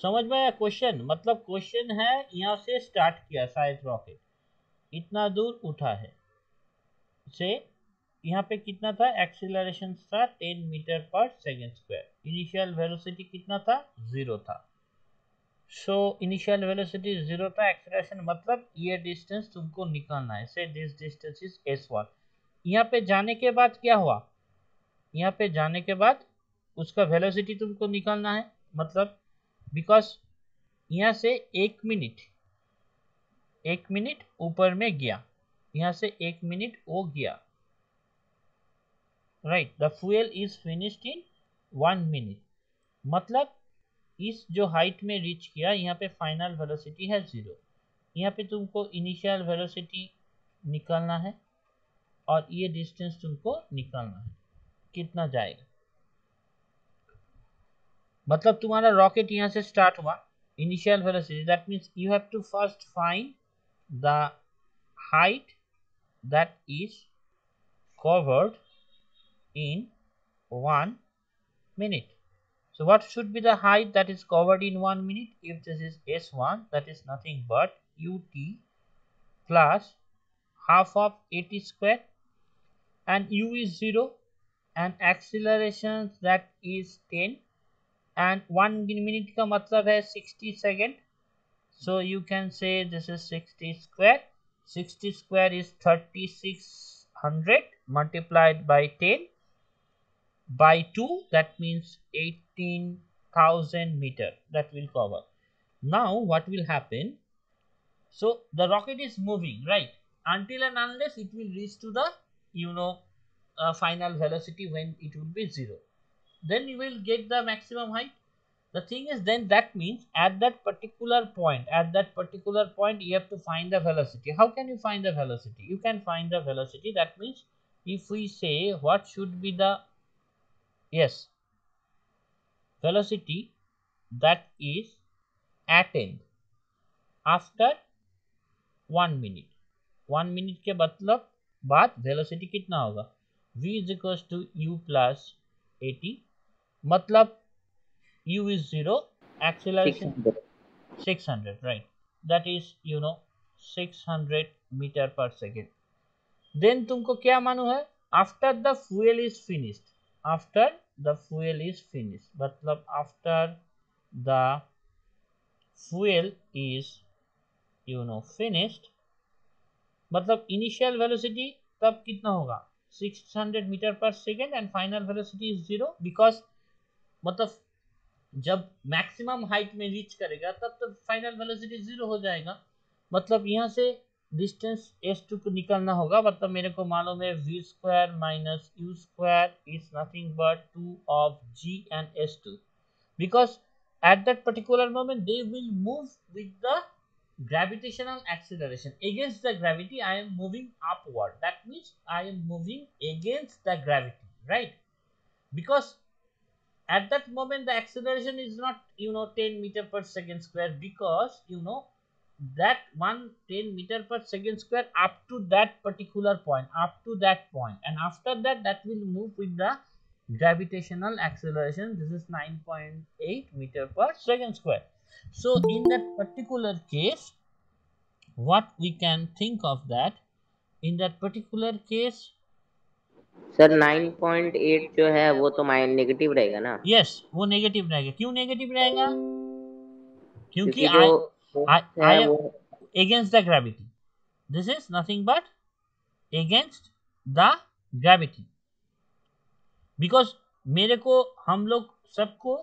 [SPEAKER 1] समझ में आया क्वेश्चन? मतलब क्वेश्चन है यहाँ से स्टार्ट किया शायद रॉकेट, इतना दूर उठा है से, यहाँ पे कितना था एक्सीलरेशन था 10 मीटर पर सेकंड स्क्वायर, इनिशियल वेलोसिटी कितना था 0 था। सो इनिशियल वेलोसिटी 0 था, एक्सीलरेशन मतलब ये डिस्टेंस तुमको निकालना है, से दिस डिस्टेंस इज s1। यहाँ पे जाने के बाद क्या हुआ, यहाँ पे जाने के बाद उसका वेलोसिटी तुमको निकालना है, मतलब बिकॉज यहाँ से 1 मिनट ऊपर में गया, यहाँ से 1 मिनट वो गया, right. The fuel is finished in 1 minute, मतलब इस जो हाइट में रीच किया, यहाँ पे फाइनल वेलोसिटी है 0। यहाँ पे तुमको इनिशियल वेलोसिटी निकालना है और ये डिस्टेंस तुमको निकालना है, कितना जाएगा। मतलब तुम्हारा रॉकेट यहाँ से स्टार्ट हुआ, initial velocity, that means you have to first find the height that is covered in 1 minute. So what should be the height that is covered in 1 minute? If this is S1, that is nothing but ut plus half of at square, and u is 0 and acceleration that is 10 and 1 minute का मतलब है 60 second. So you can say this is 60 square. 60 square is 3600 multiplied by 10 by 2, that means 18,000 meter that will cover. Now what will happen, so the rocket is moving, right, until and unless it will reach to the final velocity when it will be 0, then you will get the maximum height. The thing is, then that means at that particular point you have to find the velocity. How can you find the velocity? You can find the velocity, that means if we say what should be the velocity that is attained after 1 minute. 1 minute के मतलब बाद velocity कितना होगा, v is equals to u plus at, मतलब u is 0, acceleration 600, right, that is 600 meter per second. Then तुमको क्या मालूम है, after the fuel is finished, मतलब after the fuel is finished, मतलब इनिशियल वेलोसिटी तब कितना होगा 600 मीटर पर second and final velocity is 0, because मतलब जब मैक्सिमम हाइट में रीच करेगा तब तो फाइनल वेलोसिटी 0 हो जाएगा। मतलब यहाँ से डिस्टेंस s2 को निकालना होगा, मतलब मेरे को मालूम है v square minus u square is nothing but 2 of g and s2, because at that particular moment they will move with the gravitational acceleration. Against the gravity I am moving upward, that means I am moving against the gravity, right? Because at that moment the acceleration is not 10 meter per second square, because that 10 meter per second square up to that particular point, and after that will move with the gravitational acceleration. This is 9.8 meter per second square. So in that particular case, what we can think of that, in that particular case,
[SPEAKER 2] sir 9.8 जो है वो तो negative रहेगा ना?
[SPEAKER 1] yes, वो negative रहेगा. क्यों negative रहेगा? क्योंकि
[SPEAKER 2] क्योंकि जो
[SPEAKER 1] I
[SPEAKER 2] है
[SPEAKER 1] am
[SPEAKER 2] वो
[SPEAKER 1] against the gravity. This is nothing but against the gravity. Because मेरे को, हम लोग सबको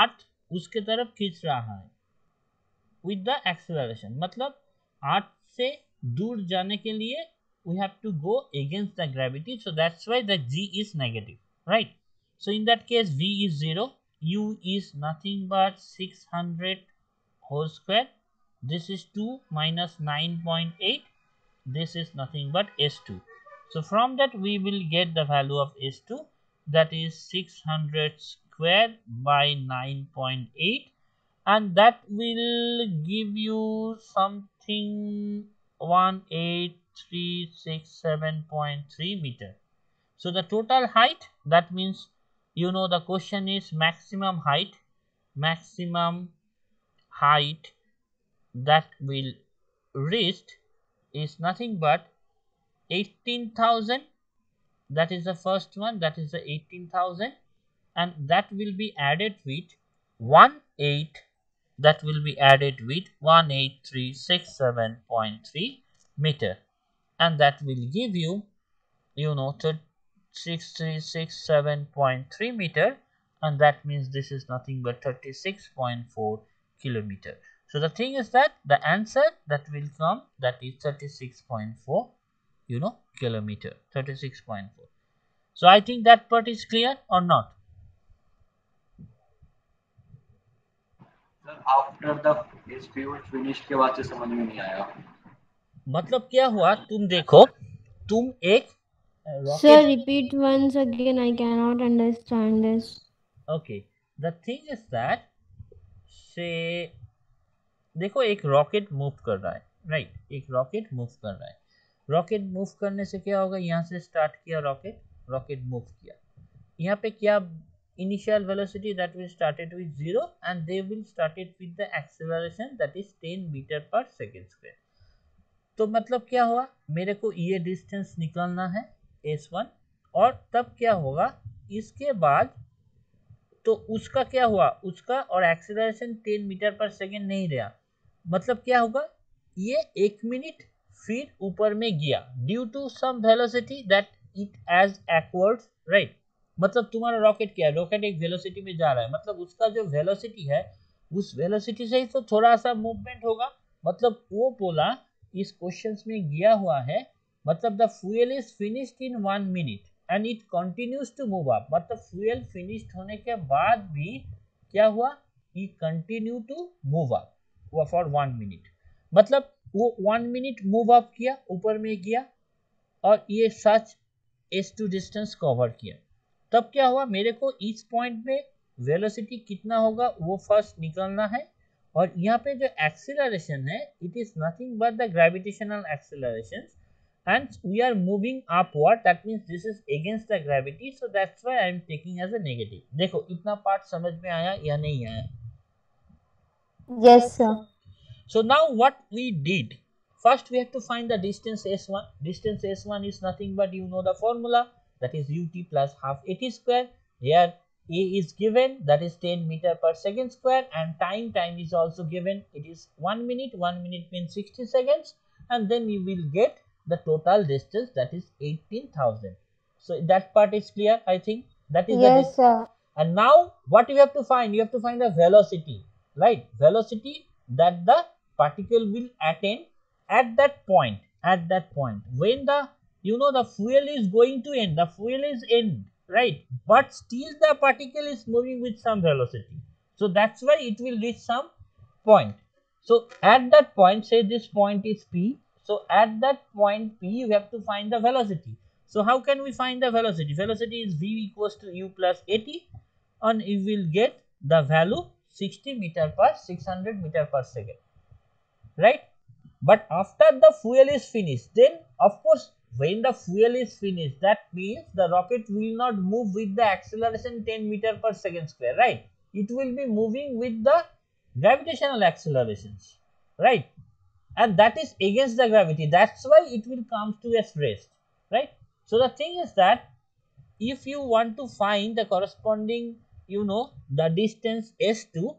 [SPEAKER 1] अर्थ उसके तरफ खींच रहा है with the acceleration. मतलब अर्थ से दूर जाने के लिए we have to go against the gravity, so that's why the g is negative, right? So in that case v is 0, u is nothing but 600 whole square. This is 2 minus 9.8. This is nothing but s2. So from that we will get the value of s2, that is 600 square by 9.8, and that will give you something 18367.3 meter. So the total height, that means, you know, the question is maximum height that will reach is nothing but 18,000. That is the first one, that is the 18,000, and that will be added with 18367.3 meter, and that will give you, you know, 6367.3 meter, and that means this is nothing but 36.4 kilometer. So the thing is that the answer that will come, that is 36.4, you know, kilometer, 36.4. So I think that part is clear or not?
[SPEAKER 4] Sir, after the dispute finish के बाद से समझ में नहीं आया.
[SPEAKER 1] मतलब क्या हुआ, तुम देखो, तुम एक
[SPEAKER 3] Sir,
[SPEAKER 1] rocket.
[SPEAKER 3] repeat once again. I cannot understand this.
[SPEAKER 1] Okay, the thing is that, say, देखो एक रॉकेट मूव कर रहा है, राइट? एक रॉकेट मूव कर रहा है. रॉकेट मूव करने से क्या होगा, यहाँ से स्टार्ट किया रॉकेट मूव किया, यहाँ पे क्या initial velocity, that will started with 0 and they will started with the acceleration, that is 10 meter per second square. तो मतलब क्या हुआ, मेरे को ये डिस्टेंस निकालना है s1, और तब क्या होगा, इसके बाद तो उसका क्या हुआ, उसका और एक्सेलरेशन 10 मीटर पर सेकेंड नहीं रहा. मतलब क्या होगा, ये 1 मिनट फिर ऊपर में गया due to some velocity that it has acquired, right? मतलब तुम्हारा रॉकेट क्या है, रॉकेट एक वेलोसिटी में जा रहा है, मतलब उसका जो वेलोसिटी है उस वेलोसिटी से ही तो थोड़ा सा मूवमेंट होगा. मतलब वो बोला इस क्वेश्चंस में गया हुआ है, मतलब the fuel is finished in 1 minute and it continues to move up. मतलब फ्यूल फिनिश्ड होने के बाद भी क्या हुआ, ही continue to move up for 1 minute. मतलब वो 1 मिनट मूव अप किया, ऊपर में गया, और ये सच s2 डिस्टेंस कवर किया. तब क्या हुआ, मेरे को इस पॉइंट में वेलोसिटी कितना होगा वो फर्स्ट निकालना है, और यहाँ पे जो एक्सीलरेशन है, it is nothing but the gravitational acceleration, and we are moving upward, that means this is against the gravity, so that's why I am taking as a negative. देखो इतना पार्ट समझ में आया या नहीं आया?
[SPEAKER 3] Yes, sir.
[SPEAKER 1] So now what we did, first we have to find the distance s1. Distance s1 is nothing but, you know the formula, that is ut plus half at square. Here a is given, that is 10 meter per second square, and time is also given, it is 1 minute. 1 minute means 60 seconds, and then you will get the total distance, that is 18,000. So that part is clear, I think. That is
[SPEAKER 3] Yes, sir.
[SPEAKER 1] and now what you have to find, you have to find the velocity, right? Velocity that the particle will attain at that point when the, you know, the fuel is going to end, the fuel is end, right? But still the particle is moving with some velocity, so that's why it will reach some point. So at that point, say this point is p, so at that point p you have to find the velocity. So how can we find the velocity? Velocity is v equals to u plus at, and you will get the value 60 meter per 600 meter per second, right? But after the fuel is finished, then of course when the fuel is finished, that means the rocket will not move with the acceleration 10 meter per second square, right? It will be moving with the gravitational accelerations, right? And that is against the gravity. That's why it will come to a rest, right? So the thing is that if you want to find the corresponding, the distance s2,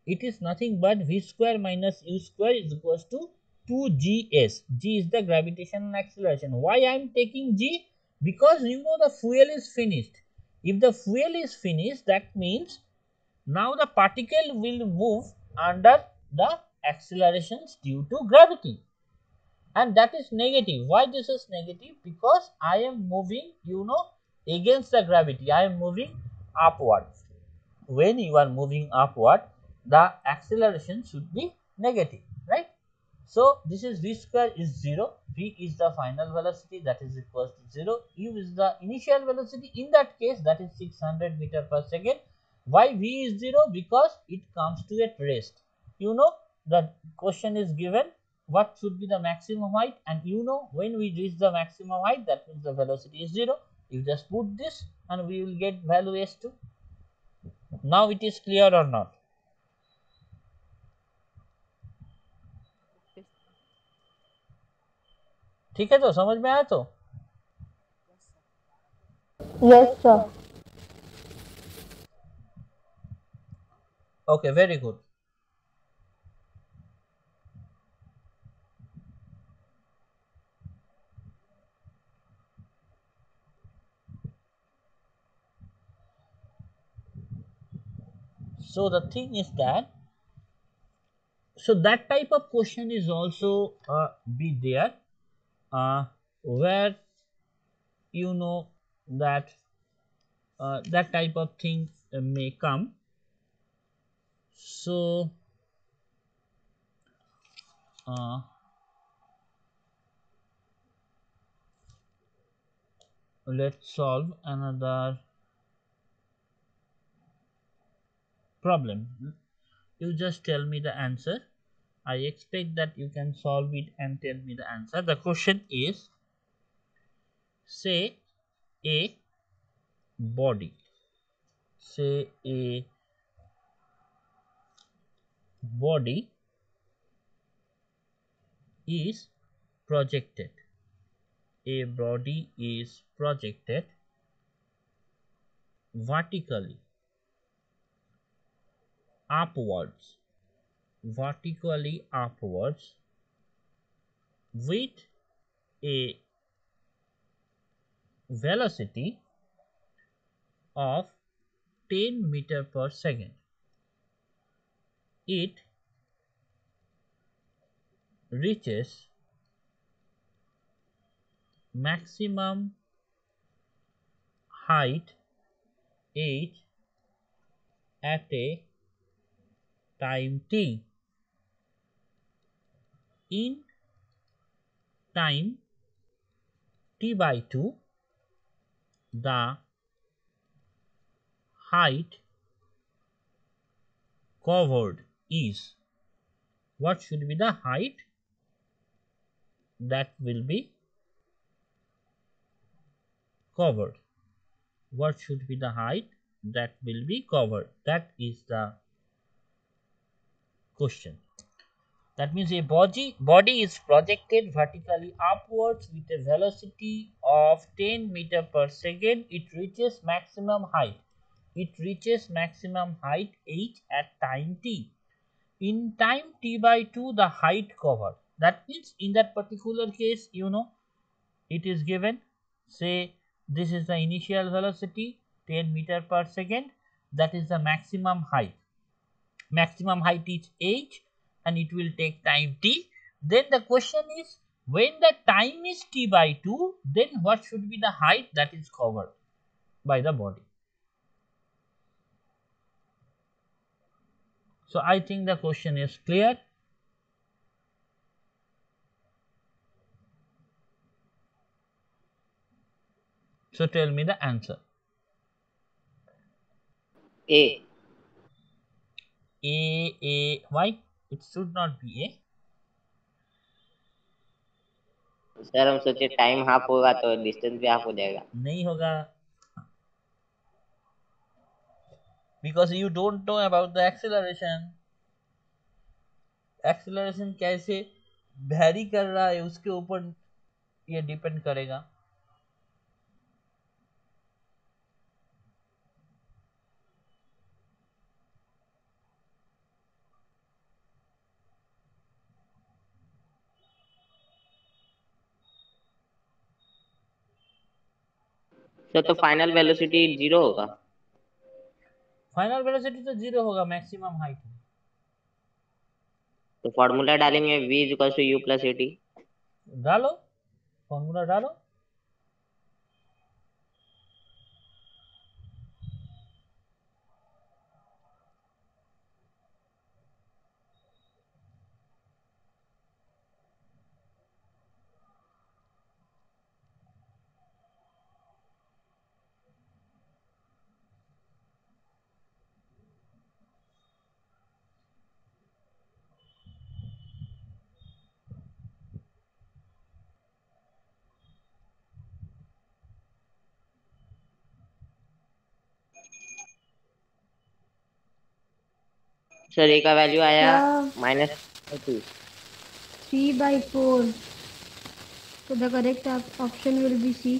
[SPEAKER 1] it is nothing but v square minus u square is equals to 2gs. G is the gravitational acceleration. Why I am taking g? Because the fuel is finished. If the fuel is finished, that means now the particle will move under the accelerations due to gravity, and that is negative. Why this is negative? Because I am moving against the gravity. I am moving upward. When you are moving upward, the acceleration should be negative, right? So this is v square is 0, v is the final velocity, that is equals to 0, u is the initial velocity, in that case that is 600 meter per second. Why v is 0? Because it comes to a rest. The question is given what should be the maximum height, and when we reach the maximum height, that means the velocity is 0. You just put this and we will get value s2. Now it is clear or not? ठीक है, तो समझ में आया? तो
[SPEAKER 3] Yes, sir.
[SPEAKER 1] okay, very good. So the thing is that, so that type of question is also be there, where that that type of thing may come. So let's solve another problem. You just tell me the answer. I expect that you can solve it and tell me the answer. The question is, say a body, say a body is projected. A body is projected vertically upwards, with a velocity of 10 meter per second. It reaches maximum height h at a time t. In time t by 2, the height covered is, what should be the height that will be covered? What should be the height that will be covered? That is the question. That means a body is projected vertically upwards with a velocity of 10 meter per second. It reaches maximum height. It reaches maximum height h at time t. In time t by 2, the height covered. That means in that particular case, it is given, say this is the initial velocity 10 meter per second, that is the maximum height. Maximum height is h and it will take time t. Then the question is, when the time is t by 2, then what should be the height that is covered by the body? So I think the question is clear. So tell me the answer.
[SPEAKER 2] A.
[SPEAKER 1] Why? It should not be A.
[SPEAKER 2] Sir हम सोचे time half होगा तो distance भी half हो जाएगा।
[SPEAKER 1] नहीं होगा, because you don't know about the acceleration. Acceleration कैसे वैरी कर रहा है उसके ऊपर ये डिपेंड करेगा।
[SPEAKER 2] सर तो फाइनल वेलोसिटी 0 होगा।
[SPEAKER 1] फाइनल वेलोसिटी तो जीरो होगा, मैक्सिमम हाइट।
[SPEAKER 2] तो फॉर्मूला डालेंगे v equal to u plus a t.
[SPEAKER 1] डालो, फॉर्मूला डालो।
[SPEAKER 2] सर ए का वैल्यू आया
[SPEAKER 3] Yeah,
[SPEAKER 2] -2।
[SPEAKER 3] 3/4. So the correct option will be C.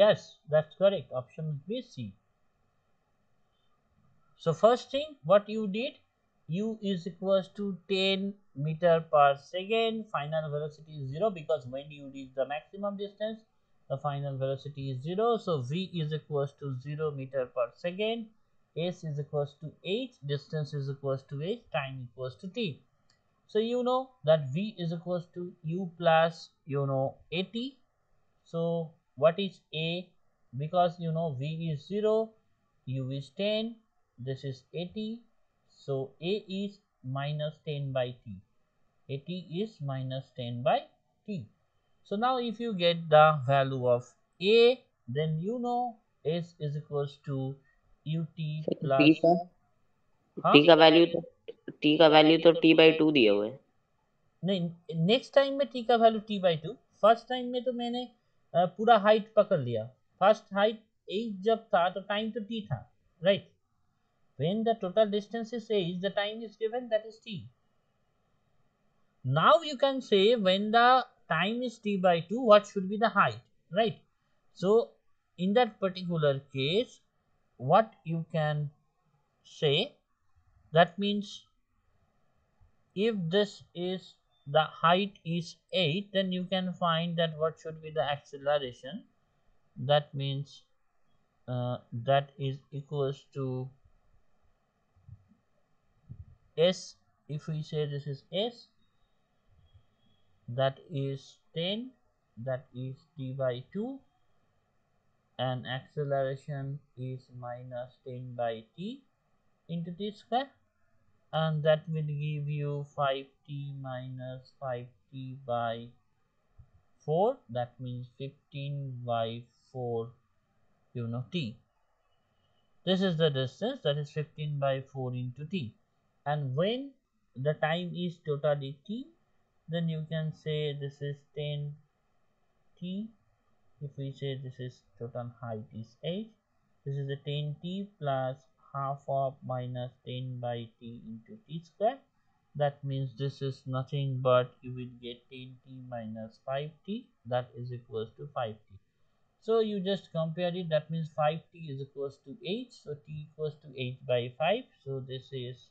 [SPEAKER 1] Yes, that's correct. Option B, C. So first thing what you did, u is equals to 10 meter per second. Final velocity is 0 because when you reach the maximum distance the final velocity is 0. So v is equals to 0 meter per second, s is equals to h, distance is equals to h, time equals to t. So you know that v is equals to u plus at. So what is a? Because v is 0, u is 10, this is 80. So a is minus 10 by t. 80 is minus 10 by t. So now if you get the value of a, then s is equals to ut
[SPEAKER 2] T
[SPEAKER 1] plus,
[SPEAKER 2] का
[SPEAKER 1] हाँ
[SPEAKER 2] T का value तो t/2 दिए हुए हैं।
[SPEAKER 1] नहीं, next time में T का value T by two. First time में तो मैंने पूरा हाइट पकड़ लिया। फर्स्ट हाइट 8 जब था तो टाइम तो टी था, right. when the total distance is 8, the time is given, that is t. Now you can say when the time is t by 2, what should be the height, right? So in that particular case what you can say, that means if this is the height is 8, then you can find that what should be the acceleration. That means that is equals to s. If we say this is s, that is 10, that is t by 2, and acceleration is minus 10 by t into t square, and that will give you 5t minus 5t by 4, that means 15 by 4 t. This is the distance, that is 15 by 4 into t. And when the time is totally t, then you can say this is 10 t. If we say this is total height is 8, this is a 10t plus half of minus 10 by t into t square. That means this is nothing but you will get 10t minus 5t, that is equals to 5t. So you just compare it, that means 5t is equals to 8, so t equals to 8 by 5. So this is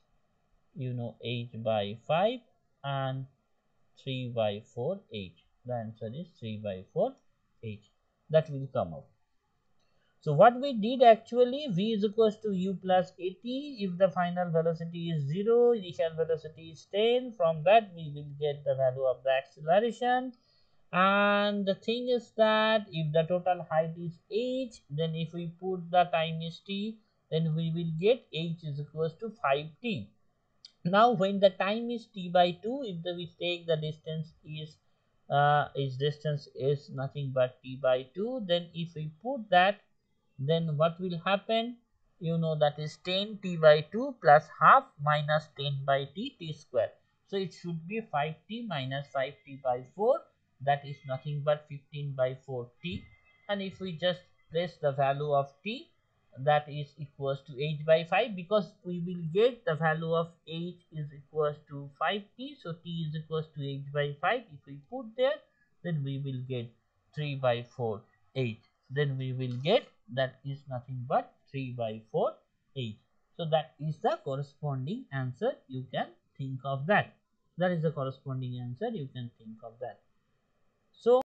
[SPEAKER 1] 8 by 5, and 3 by 4 8. The answer is 3 by 4 8. That will come out. So what we did actually, v is equals to u plus at. If the final velocity is 0, initial velocity is 10, from that we will get the value of the acceleration. And the thing is that if the total height is h, then if we put the time is t, then we will get h is equals to 5t. Now when the time is t by 2, if we take the distance is distance is nothing but t by 2, then if we put that, then what will happen, that is 10 t by 2 plus half minus 10 by t square. So it should be 5t minus 5t by 4, that is nothing but 15 by 4 t, and if we just place the value of t, that is equals to h by 5, because we will get the value of h is equals to 5t, so t is equals to h by 5. If we put there, then we will get 3 by 4 h, then we will get that is nothing but 3 by 4 h. So that is the corresponding answer. You can think of that. That is the corresponding answer. You can think of that. So